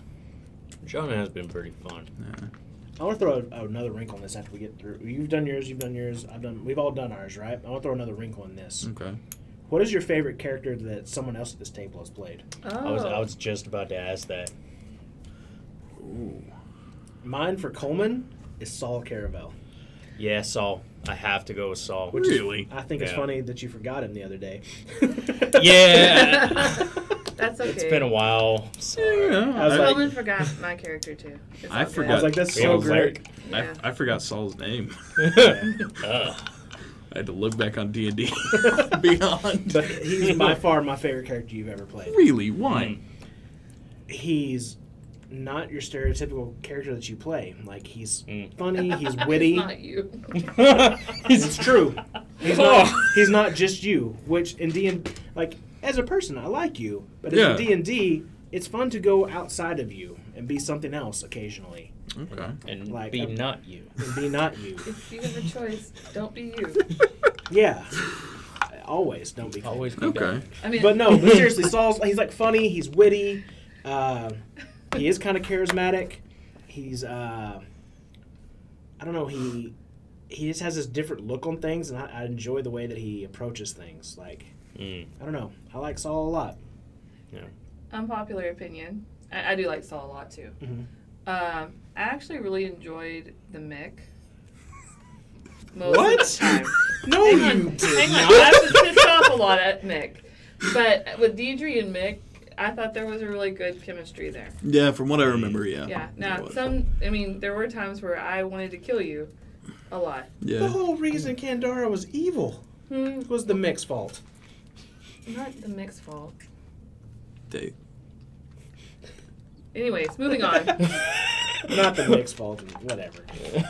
John has been pretty fun. Yeah. I want to throw another wrinkle on this after we get through. You've done yours. We've all done ours, right? I want to throw another wrinkle in this. Okay. What is your favorite character that someone else at this table has played? Oh. I was just about to ask that. Ooh. Mine for Coleman is Saul Caravel. Yeah, Saul. I have to go with Saul. Which is- Really? I think it's Yeah. funny that you forgot him the other day. Yeah. That's okay. It's been a while. Sorry. Yeah, I was like- Coleman forgot my character too. It's I all good. forgot. I was like, that's We so have a great. Yeah. I forgot Saul's name. Ugh. I had to look back on D&D Beyond. But he's by far my favorite character you've ever played. Really? Why? He's not your stereotypical character that you play. Like, he's Mm. funny, he's witty. It's not you. It's true. He's not just you, which in D&D, like, as a person, I like you. But as Yeah. a D&D, it's fun to go outside of you and be something else occasionally. Okay. And Like, be not you. And be not you. If you have a choice, don't be you. Yeah. Always don't be Always be Okay. done. I mean, But no, but seriously, he's like funny, he's witty, he is kind of charismatic. He's I don't know, he just has this different look on things, and I enjoy the way that he approaches things. Like, I don't know, I like Saul a lot. Yeah. unpopular opinion. I do like Saul a lot too. Mhm. I actually really enjoyed the Mick. What? Of the time. No, Hang you on, did hang on. not. I was pissed off a lot at Mick, but with Deidre and Mick, I thought there was a really good chemistry there. Yeah, from what I remember, yeah. Yeah. There Now, was. there were times where I wanted to kill you, a lot. The Yeah. whole reason Kandara was evil was the Mick's fault. Not the Mick's fault. They, Anyways, moving on. Not the Mick's fault, whatever.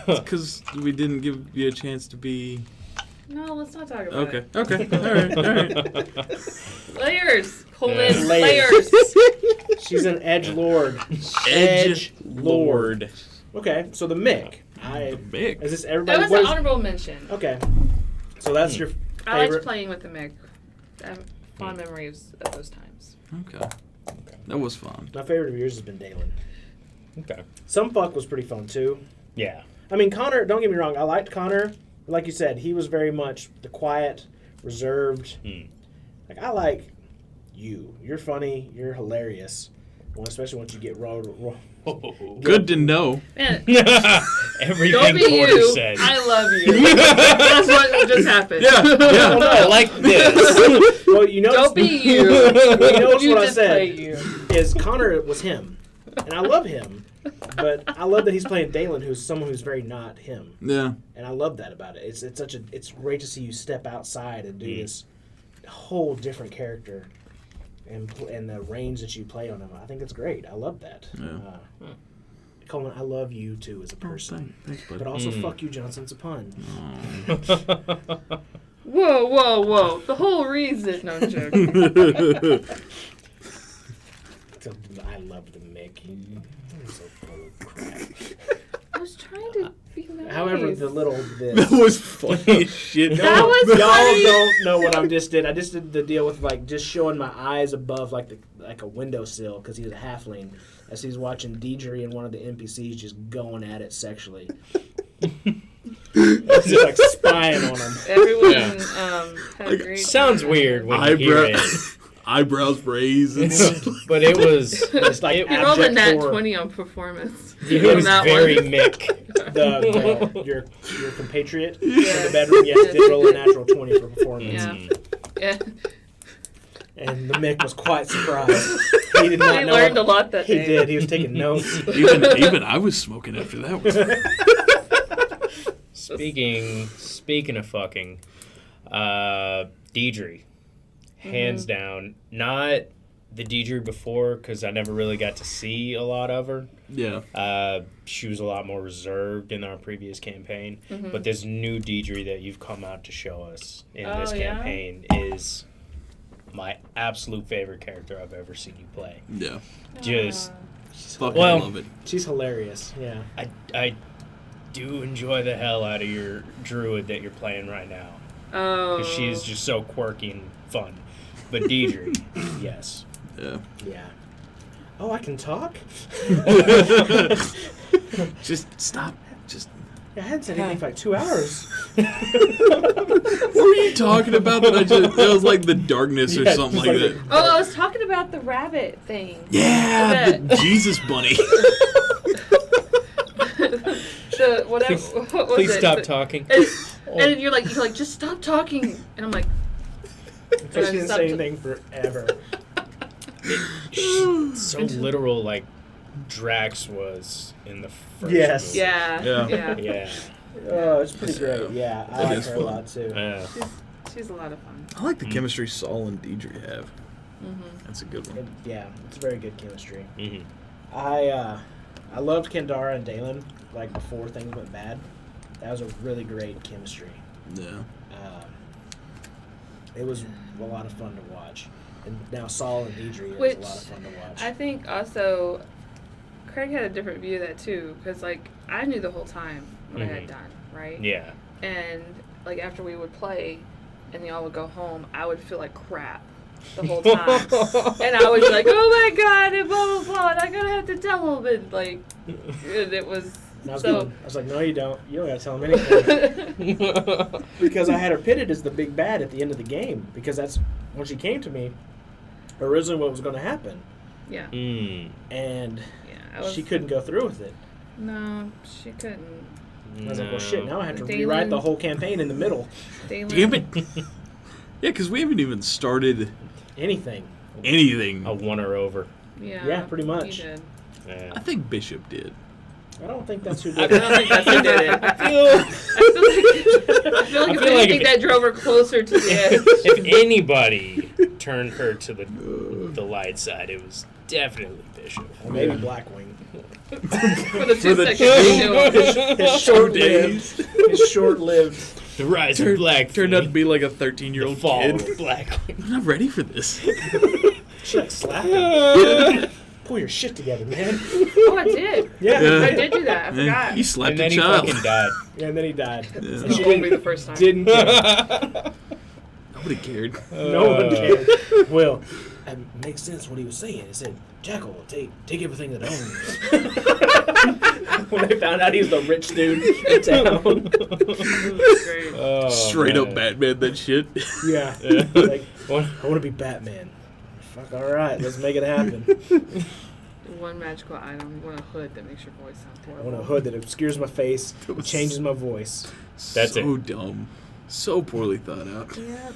because we didn't give you a chance to be. No, let's not talk about Okay. it. Okay. All right. All right. Layers. Colon Yeah. layers. She's an edge lord. Edge Lord. Okay, so the Mick. Big. Is this That everybody? was what an is- honorable mention. Okay, so that's your I liked favorite. playing with the Mick. I have fond memories of those times. Okay. That was fun. My favorite of yours has been Dalen. Okay. Some Fuck was pretty fun too. Yeah. I mean, Connor, don't get me wrong, I liked Connor. Like you said, he was very much the quiet, reserved. Like, I like you. You're funny. You're hilarious. Well, especially once you get Good to know. Man, Everything don't be Porter you. said. I love you. That's what just happened. Yeah. I like this. Well, you know, Don't be you. You notice You what I just said play you. is Connor was him, and I love him, but I love that he's playing Dalen, who's someone who's very not him, Yeah. and I love that about it. It's great to see you step outside and do this whole different character, and the range that you play on him. I think it's great. I love that. Yeah. Colin, I love you too as a person, Thanks, bud. but also fuck you, Johnson. It's a pun. Whoa, whoa, whoa. The whole reason. No, I'm joking. I love the Mick. You're so full of crap. I was trying to be nice. However, the little That this. was funny as shit. That was Y'all funny. don't know what I just did. I just did the deal with like just showing my eyes above like a windowsill because he was a halfling as he's watching Deidre and one of the NPCs just going at it sexually. Just like spying on him. Everyone Yeah. had a great Sounds time. weird when you hear Eyebrow, it. eyebrows raised. And stuff. But it was It's like it, You rolled a abject nat horror. 20 on performance. it on was that very one. Mick. Your compatriot in the bedroom, yes, did roll a natural 20 for performance. Yeah. Yeah. And the Mick was quite surprised. He did not He know. learned a lot that He day. did. He was taking notes. even I was smoking after that one. Speaking of fucking, Deidre. hands down. Not the Deidre before, because I never really got to see a lot of her. Yeah. She was a lot more reserved in our previous campaign. But this new Deidre that you've come out to show us in this campaign is my absolute favorite character I've ever seen you play. Yeah. Just, Fucking love it. She's hilarious. Yeah. I do enjoy the hell out of your druid that you're playing right now. Oh. Because she is just so quirky and fun. But Deidre, yes. Yeah. Yeah. Oh, I can talk? Just stop. I hadn't said anything for like 2 hours. What were you talking about? That was like the darkness or something like that. Oh, I was talking about the rabbit thing. Yeah, the Jesus bunny. The whatever. What was Please it? stop talking. And you're like, just stop talking. And I'm like, She didn't say anything forever. So literal, like Drax was in the first Yes. movie. Yeah. Yeah. Oh, it's pretty great. Yeah, I It like is her fun. a lot too. Yeah. She's a lot of fun. I like the chemistry Saul and Deidre have. That's a good one. Yeah, it's very good chemistry. Mm-hmm. I loved Kendara and Dalen like before things went bad. That was a really great chemistry. Yeah. It was a lot of fun to watch. And now Saul and Deidre is Which a lot of fun to watch. I think also Craig had a different view of that too, because like I knew the whole time what I had done, right? Yeah. And like after we would play, and y'all would go home, I would feel like crap the whole time, and I would be like, "Oh my god!" and blah blah blah. And I'm gonna have to tell him, and like, and it was. And I was, So- going, I was like, no, you don't. You don't got to tell him anything. Because I had her pitted as the big bad at the end of the game. Because that's when she came to me, originally what was going to happen. Yeah. Mm. And Yeah. she couldn't go through with it. No, she couldn't. I was like, well, shit, now I have to Dalen- rewrite the whole campaign in the middle. Dalen, Damn it. Yeah, because we haven't even started Anything. anything. I won her over. Yeah. Yeah, pretty much. You did. Yeah. I think Bishop did. I don't think that's who I did don't it. think that's who did it. I feel like if feel like anything, if that drove her closer to the edge. If anybody turned her to the light side, it was definitely Bishop. Or maybe Blackwing. For the 2 seconds they knew him. His short-lived. His short-lived. The rise of Black Turned out to Fleet, be like a the 13-year-old fall kid. of Black. I'm not ready for this. She like slapped him. Pull your shit together, man. Oh, I did. Yeah. Yeah. I did do that. I forgot. He slapped And a then he child. fucking died. Yeah, and then he died. Yeah. And she It won't be the first time. didn't care. Nobody cared. No one cared. Well, it makes sense what he was saying. He said, Jackal, take everything that owns. When they found out he was the rich dude in town. Great. Oh, Straight up man. Batman that shit. Yeah. Yeah. Like, What? I want to be Batman. Fuck, all right, let's make it happen. One magical item. You want a hood that makes your voice sound I horrible. want a hood that obscures my face, and changes my voice. That's so it. dumb. So poorly thought out. Yeah.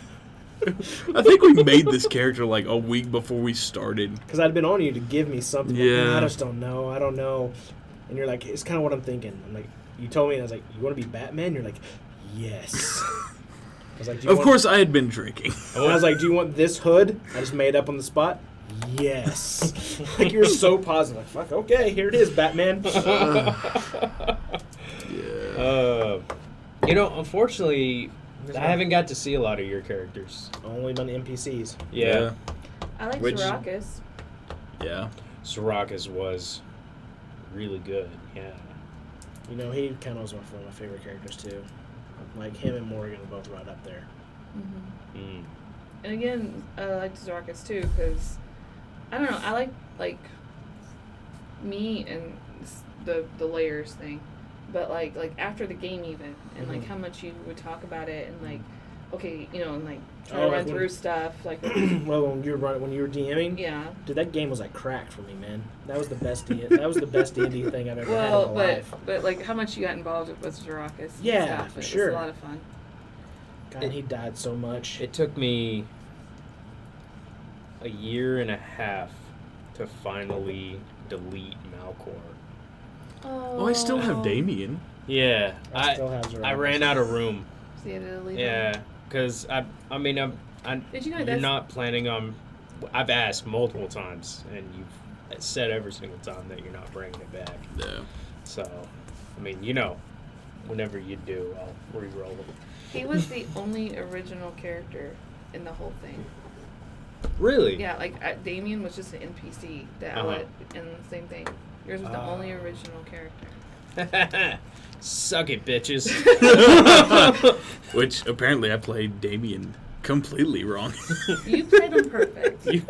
I think we made this character like a week before we started. Because I'd been on you to give me something. Like, Yeah. I just don't know. I don't know. And you're like, it's kind of what I'm thinking. I'm like, you told me, and I was like, you want to be Batman? You're like, yes. I was like, do you Of want- course, I had been drinking. And I was like, do you want this hood? I just made up on the spot. Yes. Like, you're so positive. Like, fuck, okay, here it is, Batman. You know, unfortunately, I haven't got to see a lot of your characters. Only on the NPCs. Yeah. I like Which- Sarakas. Yeah. Sarakas was really good. Yeah. You know, he kind of was one of my favorite characters, too. Like, him and Morgan are both right up there. Mm-hmm. Mm. And again, I like Sarakas too because I don't know. I like me and the layers thing, but like after the game even, and like how much you would talk about it and like okay, you know, and like try to Oh, run like when- through stuff like Well, when you were DMing, yeah. dude, that game was like cracked for me, man. That was the best that was the best D&D thing I've ever had Well, in my life. but like how much you got involved with Sarakas. and Yeah, stuff. for It sure. was a lot of fun. God, he died so much. It took me a year and a half to finally delete Malcor. Oh, I still have Damien. Yeah, I still have Xerox. I ran out of room. So you had to leave Yeah, because I mean, Did you know you're that's not planning on. I've asked multiple times, and you've said every single time that you're not bringing it back. Yeah. So, I mean, whenever you do, I'll re-roll it. he was the only original character in the whole thing. Really? Yeah, like Damien was just an NPC that Uh-huh. and the same thing. Yours was the only original character. Suck it, bitches. Which apparently I played Damien completely wrong. You played him perfect. you,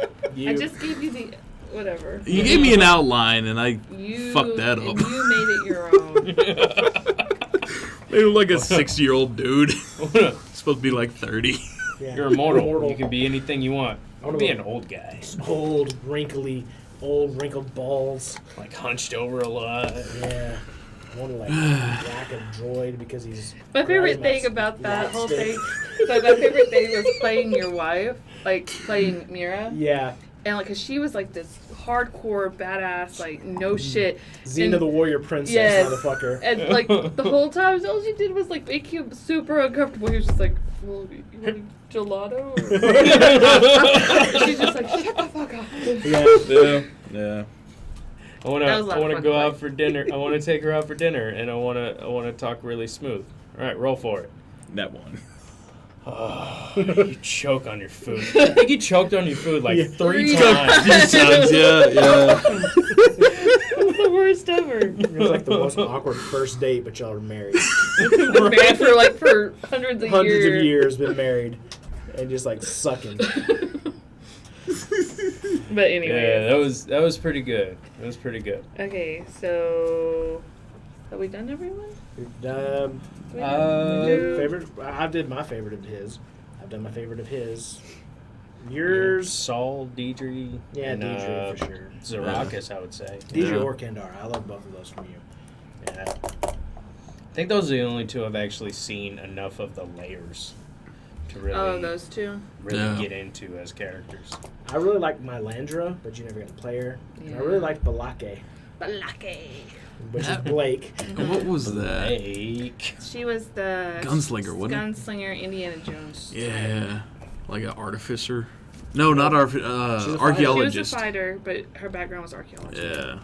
I just gave you the whatever. You gave me an outline and I You fucked that and up. you made it your own. They look like a 6-year-old dude. Supposed to be like 30. Yeah. You're immortal. You can be anything you want. I I'll wanna be go- an old guy. Old, wrinkled balls. Like hunched over a lot. Yeah. I want to whack a droid because he's. My favorite grabbing thing that about that whole stick. thing, my favorite thing was playing your wife, like playing Mira, Yeah. and like, cause she was like this hardcore badass, like no shit. Xena And- the Warrior Princess, Yes. motherfucker. And like the whole time, all she did was like make him super uncomfortable. He was just like, "Well, you want gelato?" Or... She's just like, "Shut the fuck up." Yeah. Yeah. I want That was a lot of to fun go to out play. for dinner. I want to take her out for dinner, and I want to talk really smooth. All right, roll for it. That one. Oh, you choke on your food. I think you choked on your food like Yeah. 3 3 times. 3 times, yeah. The worst ever. It was like the most awkward first date, but y'all are married. We're married for hundreds of Hundreds years. of years been married. And just like sucking. But anyway. Yeah, that was pretty good. That was pretty good. Okay, so have we done everyone? Favorite? I did my favorite of his. I've done my favorite of his. Yours? Saul, Deidre, Yeah, and Deidre for sure. Zarakis, I would say. Deidre Yeah. or Kendar. I love both of those from you. Yeah. I think those are the only two I've actually seen enough of the layers to really, Those two. really Yeah. get into as characters. I really liked Mylandra, but you never got to play her. And I Yeah. really liked Balake, Balake. which is Blake. What was that? Blake. She was the Gunslinger, wasn't it? Gunslinger Indiana Jones. Yeah. Like an artificer. No, not artificer. She's a fighter. She was a Archaeologist. fighter, but her background was archaeology. Yeah.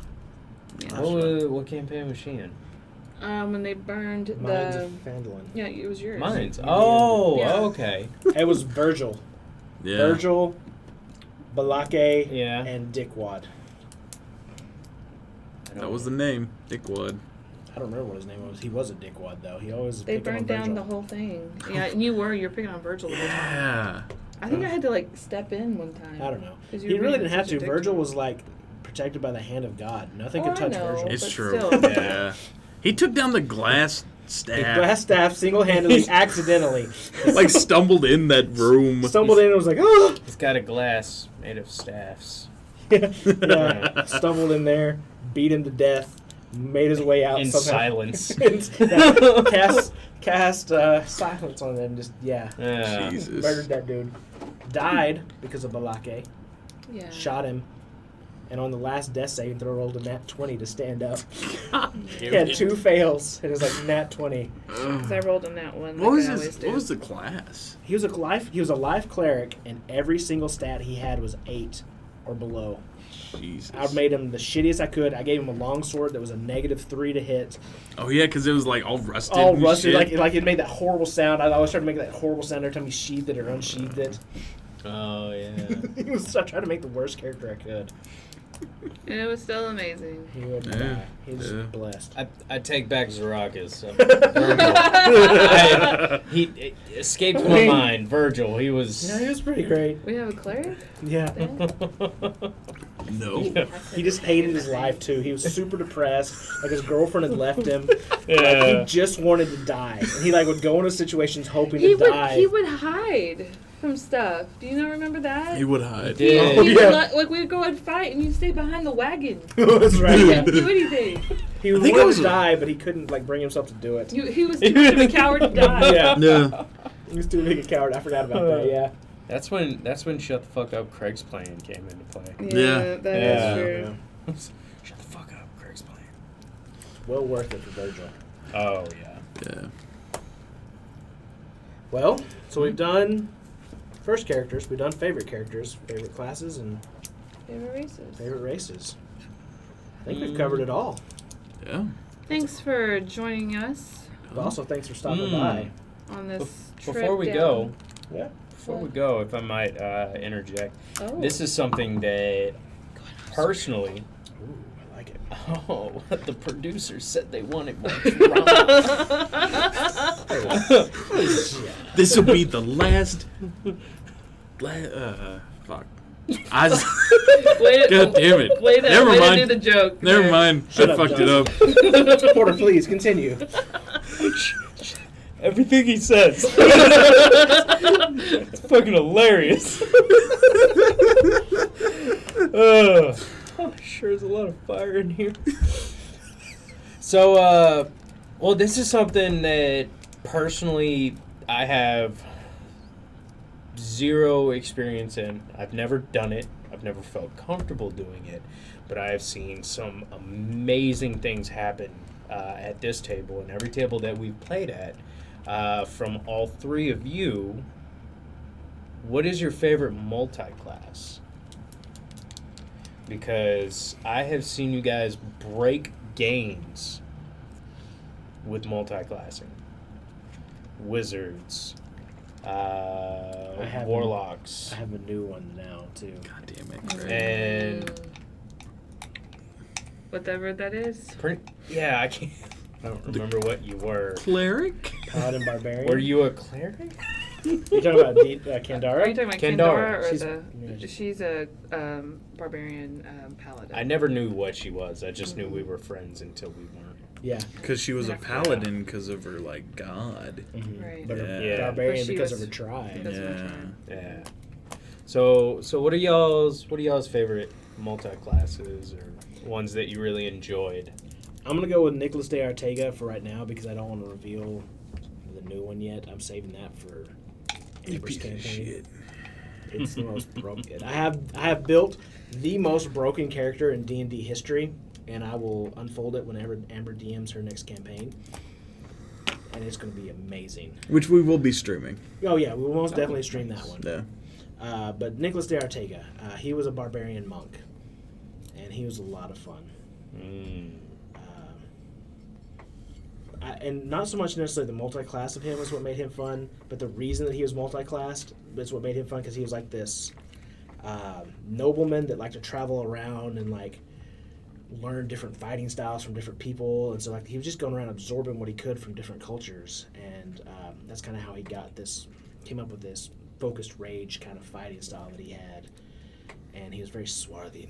Yeah. What campaign was she in? When they burned Mines the. of Phandalin. Yeah, it was yours. Mines. Yeah. Oh, Yeah. okay. It was Virgil. Yeah. Virgil, Balake, Yeah. and Dickwad. That was the name. Dickwad. I don't remember what his name was. He was a dickwad though. He always They picked on burned down Virgil. the whole thing. Yeah, and you're picking on Virgil the whole time. Yeah. I think I had to like step in one time. I don't know. 'Cause you He were really being didn't have such a to. dick Virgil to him. was like protected by the hand of God. Nothing Oh, could I touch know. Virgil. It's But true. still. Yeah. He took down the glass The staff. glass staff single-handedly, accidentally, Like stumbled in that room. stumbled in and was like, oh! He's got a glass made of staffs. Yeah, stumbled in there, beat him to death, made his way out In somehow. silence. Yeah, cast silence on them. Just Yeah. Jesus. murdered that dude. Died because of Balake. Yeah. Shot him. And on the last death saving throw, rolled a nat 20 to stand up. He Damn had it. 2 fails. It was like nat 20. Because I rolled on that one. What like was I his? always do. What was the class? He was a life cleric, and every single stat he had was 8 or below. Jesus. I made him the shittiest I could. I gave him a longsword that was a -3 to hit. Oh yeah, because it was like all rusted. All and rusted, shit. like it made that horrible sound. I always tried to make that horrible sound every time he sheathed it or unsheathed it. Oh, yeah. I tried to make the worst character I could. And it was still amazing. He wouldn't Yeah, die. He was yeah. blessed. I take back Zarakis. He it escaped my mind. Virgil. He was. Yeah, he was pretty great. We have a cleric? Yeah. No. He just hated his life too. He was super depressed. Like his girlfriend had left him. Like, Yeah. he just wanted to die. And he like would go into situations hoping He to die. would hide from stuff. Do you not remember that? He would hide. did. Oh, He yeah. would like we'd go and fight, and you'd stay behind the wagon. That's right. He Yeah. didn't do anything. He I think wanted I was to a- die, but he couldn't like bring himself to do it. He was too much of a coward to die. Yeah. Yeah. He was too big a coward. I forgot about that. Yeah. That's when Shut the Fuck Up Craig's Plan came into play. Yeah. That Yeah. is true. Shut the fuck up, Craig's Plan. Well worth it for Virgil. Oh yeah. Yeah. Well, so we've done first characters. We've done favorite characters, favorite classes, and Favorite races. favorite races. I think we've covered it all. Yeah. Thanks for joining us But also, thanks for stopping by. on this trip Before we down. go, Yeah. if I might interject, Oh. this is something that personally, Ooh, I like it. the producers said they wanted more drama. This will be the last. Fuck. I just, Wait, God damn it. Wait, Never way mind. to do the joke. Never there. mind. Shut I up, fucked it Josh. up. Porter, please continue. Everything he says. It's fucking hilarious. Sure is a lot of fire in here. So, well, this is something that personally I have zero experience in. I've never done it. I've never felt comfortable doing it. But I have seen some amazing things happen at this table and every table that we've played at. From all three of you, what is your favorite multi-class? Because I have seen you guys break games with multi-classing. Wizards, have warlocks, I have a new one now, too. God damn it, Craig. and Whatever that is. yeah, I don't remember what you were. Cleric? Paladin Barbarian. Were you a cleric? You talking about Are you Kandara? talking about Kendara. Kendara or She's- she's a barbarian paladin. I never knew what she was. I just knew we were friends until we weren't. Yeah. Because she was a Yeah. paladin because of her, like, god. Mm-hmm. Right. But Yeah. a barbarian But she because was- of her tribe. because of her Yeah. tribe. Yeah. So what are y'all's favorite multi-classes or ones that you really enjoyed? I'm going to go with Nicholas de Artega for right now because I don't want to reveal the new one yet. I'm saving that for You Amber's piece of campaign. shit. It's the most broken. I have built the most broken character in D&D history, and I will unfold it whenever Amber DMs her next campaign. And it's going to be amazing. Which we will be streaming. Oh yeah, we will most definitely stream that one. Yeah. But Nicholas de Artega, he was a barbarian monk, and he was a lot of fun. And not so much necessarily the multi-class of him is what made him fun, but the reason that he was multi-classed is what made him fun because he was like this nobleman that liked to travel around and like learn different fighting styles from different people, and so like he was just going around absorbing what he could from different cultures, and that's kind of how he came up with this focused rage kind of fighting style that he had, and he was very swarthy,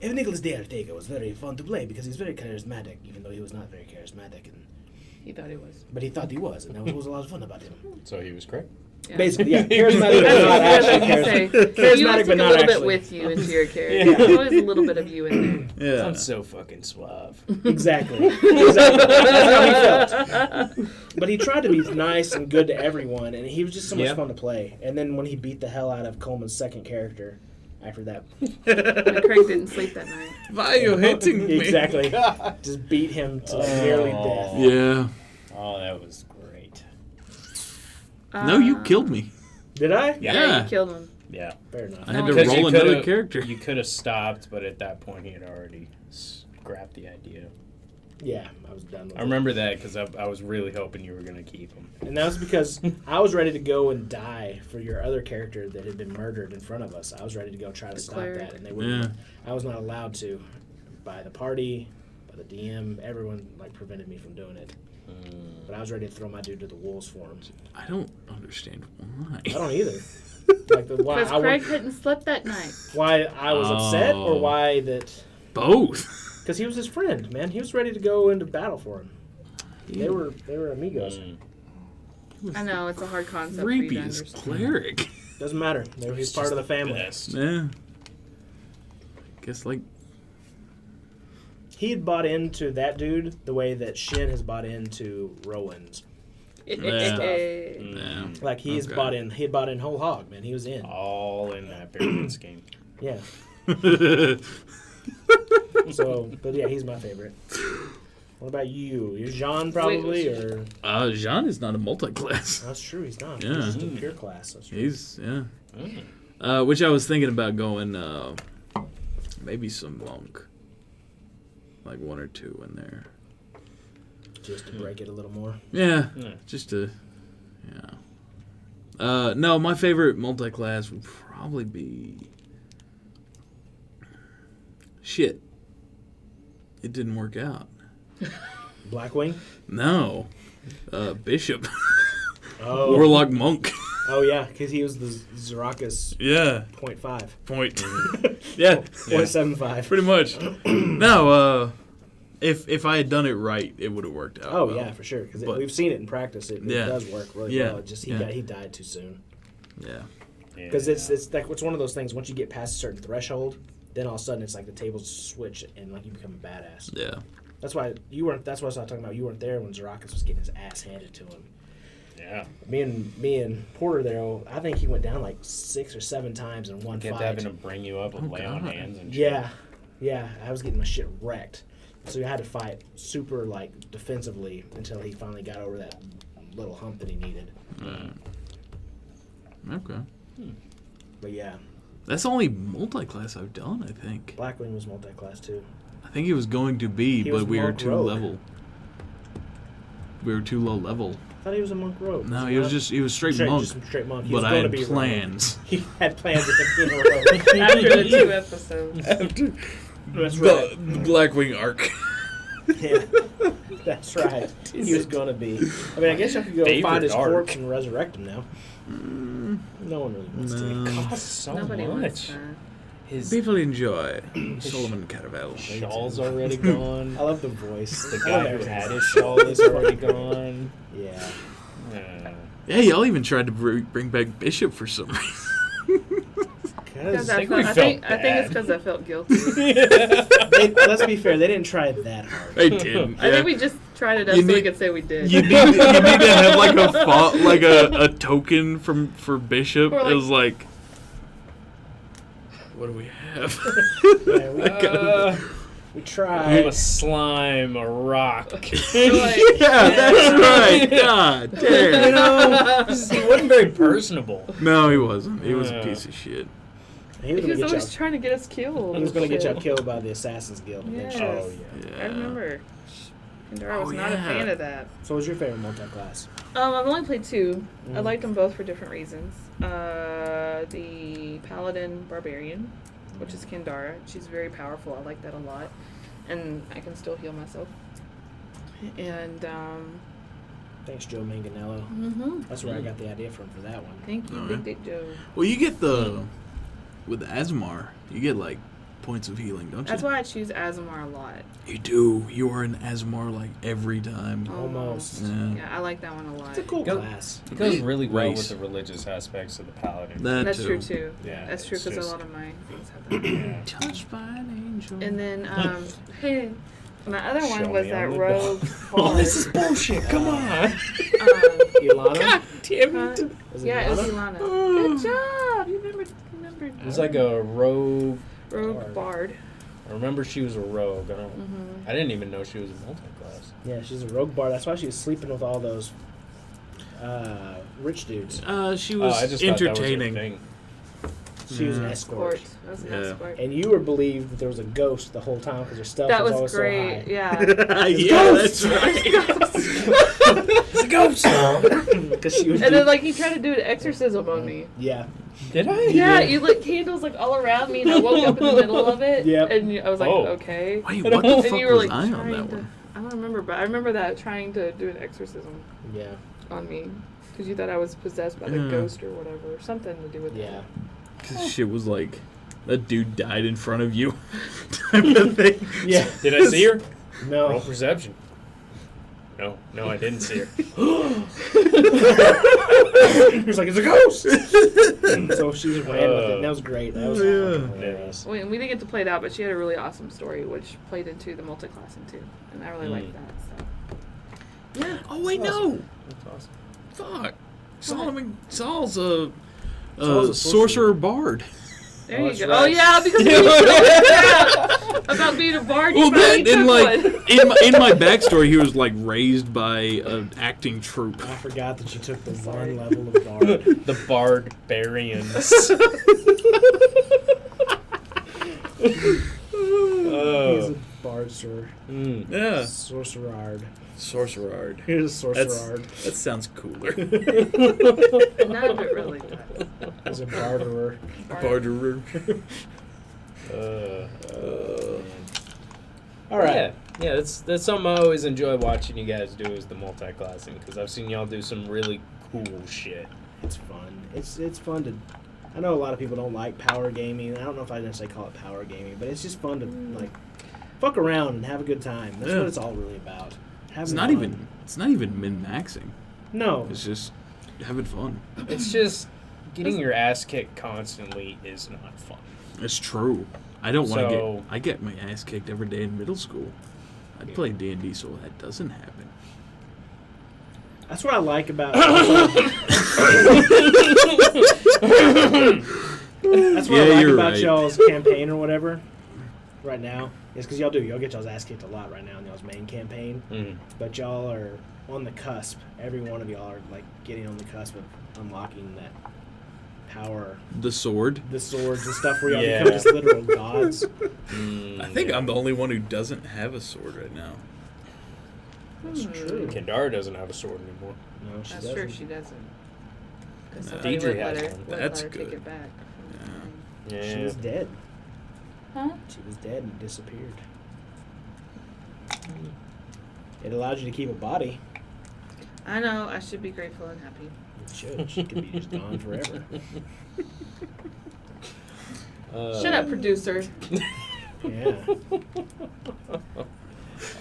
and Nicholas de Artega was very fun to play because he's very charismatic, even though he was not very charismatic, He thought he was. but he thought he was, and that was a lot of fun about him. So he was correct. Yeah. Basically, yeah, charismatic but not actually charismatic. You Charismatic always but take a not little bit actually. with you into your character. Yeah. There's always a little bit of you in there. Yeah. I'm so fucking suave. Exactly. That's how he felt. But he tried to be nice and good to everyone, and he was just so much Yeah. fun to play. And then when he beat the hell out of Coleman's second character, after that, And Craig didn't sleep that night. Why are you hitting me? exactly, just beat him to nearly death. Yeah. Oh, that was great. No, you killed me. Did I? Yeah, Yeah. you killed him. Yeah. Fair enough. I had to Because roll another character. You could have stopped, but at that point he had already scrapped the idea. Yeah, I was done with I remember that because I was really hoping you were going to keep him. it. And that was because I was ready to go and die for your other character that had been murdered in front of us. I was ready to go try to The stop cleric. that, and they wouldn't. I was not allowed to by the party, by the DM. Everyone like prevented me from doing it. But I was ready to throw my dude to the wolves for him. I don't understand why. I don't either. Like why Because I, Craig hadn't slept that night. why I was upset, or Oh. why that? Both. Because he was his friend, man. He was ready to go into battle for him. They were amigos. I know, it's a hard concept for you Creepy to as understand. Cleric. Doesn't matter. He's part of the family. Best. Yeah. Guess like He had bought into that dude the way that Shin has bought into Rowan's. Yeah. Like he's Okay. bought in. He had bought in whole hog, man. He was in. All in that pyramid scheme. Yeah. So, but yeah, he's my favorite. What about you? You Jean probably, or Jean is not a multi-class. that's true. He's not. Yeah. He's just a pure class. That's true. He's Mm. which I was thinking about going maybe some monk, like 1 or 2 in there. Just to break it a little more. Yeah, Yeah. just to no, my favorite multi-class would probably be shit. It didn't work out. Blackwing. No, bishop, Oh. warlock, monk. Oh yeah, because he was the Zarakas Yeah, 0.5. point. Yeah, 0.75. pretty much. No, if I had done it right, it would have worked out. Oh well. yeah, for sure. Because But- we've seen it in practice. It Yeah. does work really Yeah. well. It just Yeah. he died too soon. Yeah. Because it's like it's one of those things. Once you get past a certain threshold, then all of a sudden it's like the tables switch and like you become a badass. Yeah. That's why you weren't. That's what I was talking about. You weren't there when Zarakas was getting his ass handed to him. Yeah. Me and Porter there. I think he went down like 6 or 7 times in one Kept fight. having to bring you up and lay on God. hands and shit. Yeah, yeah. I was getting my shit wrecked. So you had to fight super like defensively until he finally got over that little hump that he needed. Okay. But yeah, That's the only multi-class I've done, I think. Blackwing was multi-class too. I think he was going to be, He was but we were monk too rogue. level. We were too low level. I thought he was a monk rogue. No, Was he was not? straight monk. Just straight monk. He But was I going had to be plans. rogue. He had plans with him being a rogue. After the 2 episodes. After That's right. the Blackwing arc. Yeah, that's right. He was going to be. I mean, I guess I could go Favorite find his arc. corpse and resurrect him now. No one really wants to. No. Costs so Nobody wants much. that. His People enjoy Solomon Caravel. shawl's already gone. I love the voice. The I love guy who everything. had his shawl is already gone. Yeah. Yeah, y'all even tried to bring back Bishop for some reason. Because think we I think felt it's bad. because I felt guilty. let's be fair, they didn't try that hard. They didn't. I Yeah. think we just tried it up You so we need- could say we did. You need to have like a token for Bishop. Or It was like, what do we have? Yeah, we tried. I'm a slime, a rock. Like, Yeah, that's right. God You damn. know, he wasn't very personable. No, he wasn't. He was a piece of shit. He was he going was to always get trying to get us killed. you. He was going to get Shit. y'all killed by the Assassin's Guild eventually. Yes. Oh, yeah. Yeah. I remember. Kendara was Oh, not a yeah. fan of that. So, what was your favorite multi-class? I've only played 2. I Mm. liked them both for different reasons. The Paladin Barbarian, which is Kendara. She's very powerful. I like that a lot. And I can still heal myself. And, Thanks, Joe Manganello. That's where I got the idea from for that one. thank you, Alright. Big Dick Joe. Well, you get with Asmar, you get like points of healing, don't you? That's why I choose Azamar a lot. You do. You are an Asmar like every time. Almost. Yeah. Yeah, I like that one a lot. It's a cool Go- class. It goes really well Race. with the religious aspects of the paladin. That's true too. Yeah, That's true it's because a just- lot of my things have that. Yeah. Touched by an angel. And then, my other one Show was me that on the rogue Oh, bard. this is bullshit. Come on. Ilana? Damn Huh? it. Was it Yeah, it was Ilana? Ilana. Good job. You remembered. It was like a rogue. Rogue bard. I remember she was a rogue. Mm-hmm. I didn't even know she was a multi-class. Yeah, she's a rogue bard. That's why she was sleeping with all those rich dudes. She Oh, was I just thought that was her entertaining. thing. She was an Yeah. escort. That was an Yeah. escort. And you were believed that there was a ghost the whole time because her stuff That was was always great. so high. Yeah. Yeah, that's right. It's a ghost! Because she was. And then like he tried to do an exorcism on me. Yeah. Did I? Yeah, you lit candles like all around me, and I woke up in the middle of it. Yep. And I was like, Oh. okay. Wait, what the And fuck you were was like I on trying that to. one? I don't remember, but I remember that trying to do an exorcism Yeah. on me because you thought I was possessed by the Yeah. ghost or whatever, something to do with Yeah. Cause shit was like, that dude died in front of you. Type of thing. Yeah. Did I see her? Roll No. perception. No, I didn't see her. He was like, it's a ghost! So she just ran with it. And that was great. That was Oh, yeah. fucking hilarious. that. We didn't get to play it out, but she had a really awesome story, which played into the multi-classing too, and I really liked that. So. Yeah. Oh wait, no. That's awesome. Fuck. Saul's a Saul's a sorcerer bard. There Oh, you it's go. right. Oh yeah, because we talked about being a bard. Well, You finally that and took like one. in my backstory, he was like raised by an acting troupe. I forgot that you took the one level of bard. The Barbarians. He's a bard, sir. Yeah, Sorcerard. sorcerard. Here's a sorcerard. That sounds cooler. None of it really does. He's a barterer. Barterer. All right. Yeah, that's something I always enjoy watching you guys do is the multi-classing because I've seen y'all do some really cool shit. It's fun. It's fun to. I know a lot of people don't like power gaming. I don't know if I necessarily call it power gaming, but it's just fun to like fuck around and have a good time. That's Yeah. what it's all really about. It's not even min-maxing. No. It's just having fun. It's just getting your ass kicked constantly is not fun. It's true. I don't want to So- I get my ass kicked every day in middle school. I'd play D&D, so that doesn't happen. That's what I like about. That's what I like you're about right. y'all's campaign or whatever. Right now, is because y'all get y'all's ass kicked a lot right now in y'all's main campaign. But y'all are on the cusp. Every one of y'all are like getting on the cusp of unlocking that power, The sword. the swords and stuff, where y'all Yeah. become just literal gods. I think I'm the only one who doesn't have a sword right now. That's true. Kendara doesn't have a sword anymore. No, she That's doesn't. true. She doesn't. Because No. somebody Deidre would has let her, one. would That's let her good. take it back. Yeah. Yeah. She was dead. Huh? She was dead and disappeared. It allowed you to keep a body. I know. I should be grateful and happy. It should. She could be just gone forever. Shut up, producer. Yeah.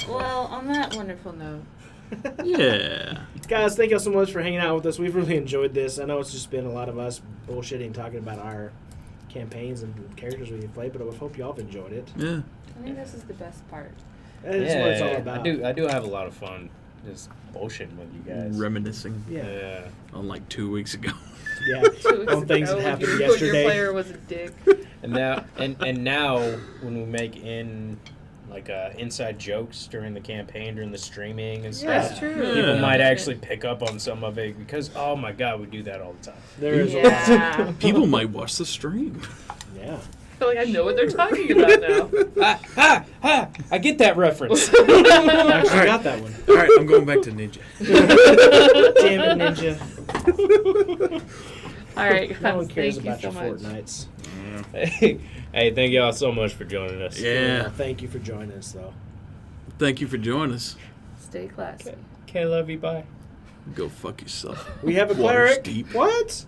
Well, on that wonderful note, Yeah. Guys, thank you so much for hanging out with us. We've really enjoyed this. I know it's just been a lot of us bullshitting, talking about our campaigns and characters we've played, but I hope y'all have enjoyed it. Yeah. I think this is the best part. That's what it's all about. I do have a lot of fun just bullshitting with you guys. Reminiscing Yeah. on like 2 weeks ago. Yeah. 2 weeks On things ago, that happened your yesterday. player was a dick. And now when we make like inside jokes during the campaign, during the streaming and stuff, That's true. people Yeah. might actually pick up on some of it because oh my god, we do that all the time. There is a lot. Yeah. People might watch the stream. Yeah. I feel like I know what they're talking about now. I get that reference. I actually got that one. All right, I'm going back to Ninja. Damn it, Ninja. All right, guys. No one cares Thank you about so your much. Fortnites. Hey, thank y'all so much for joining us. Yeah. Thank you for joining us, though. Thank you for joining us. Stay classy. Okay, love you. Bye. Go fuck yourself. We have a Water's cleric. deep. What?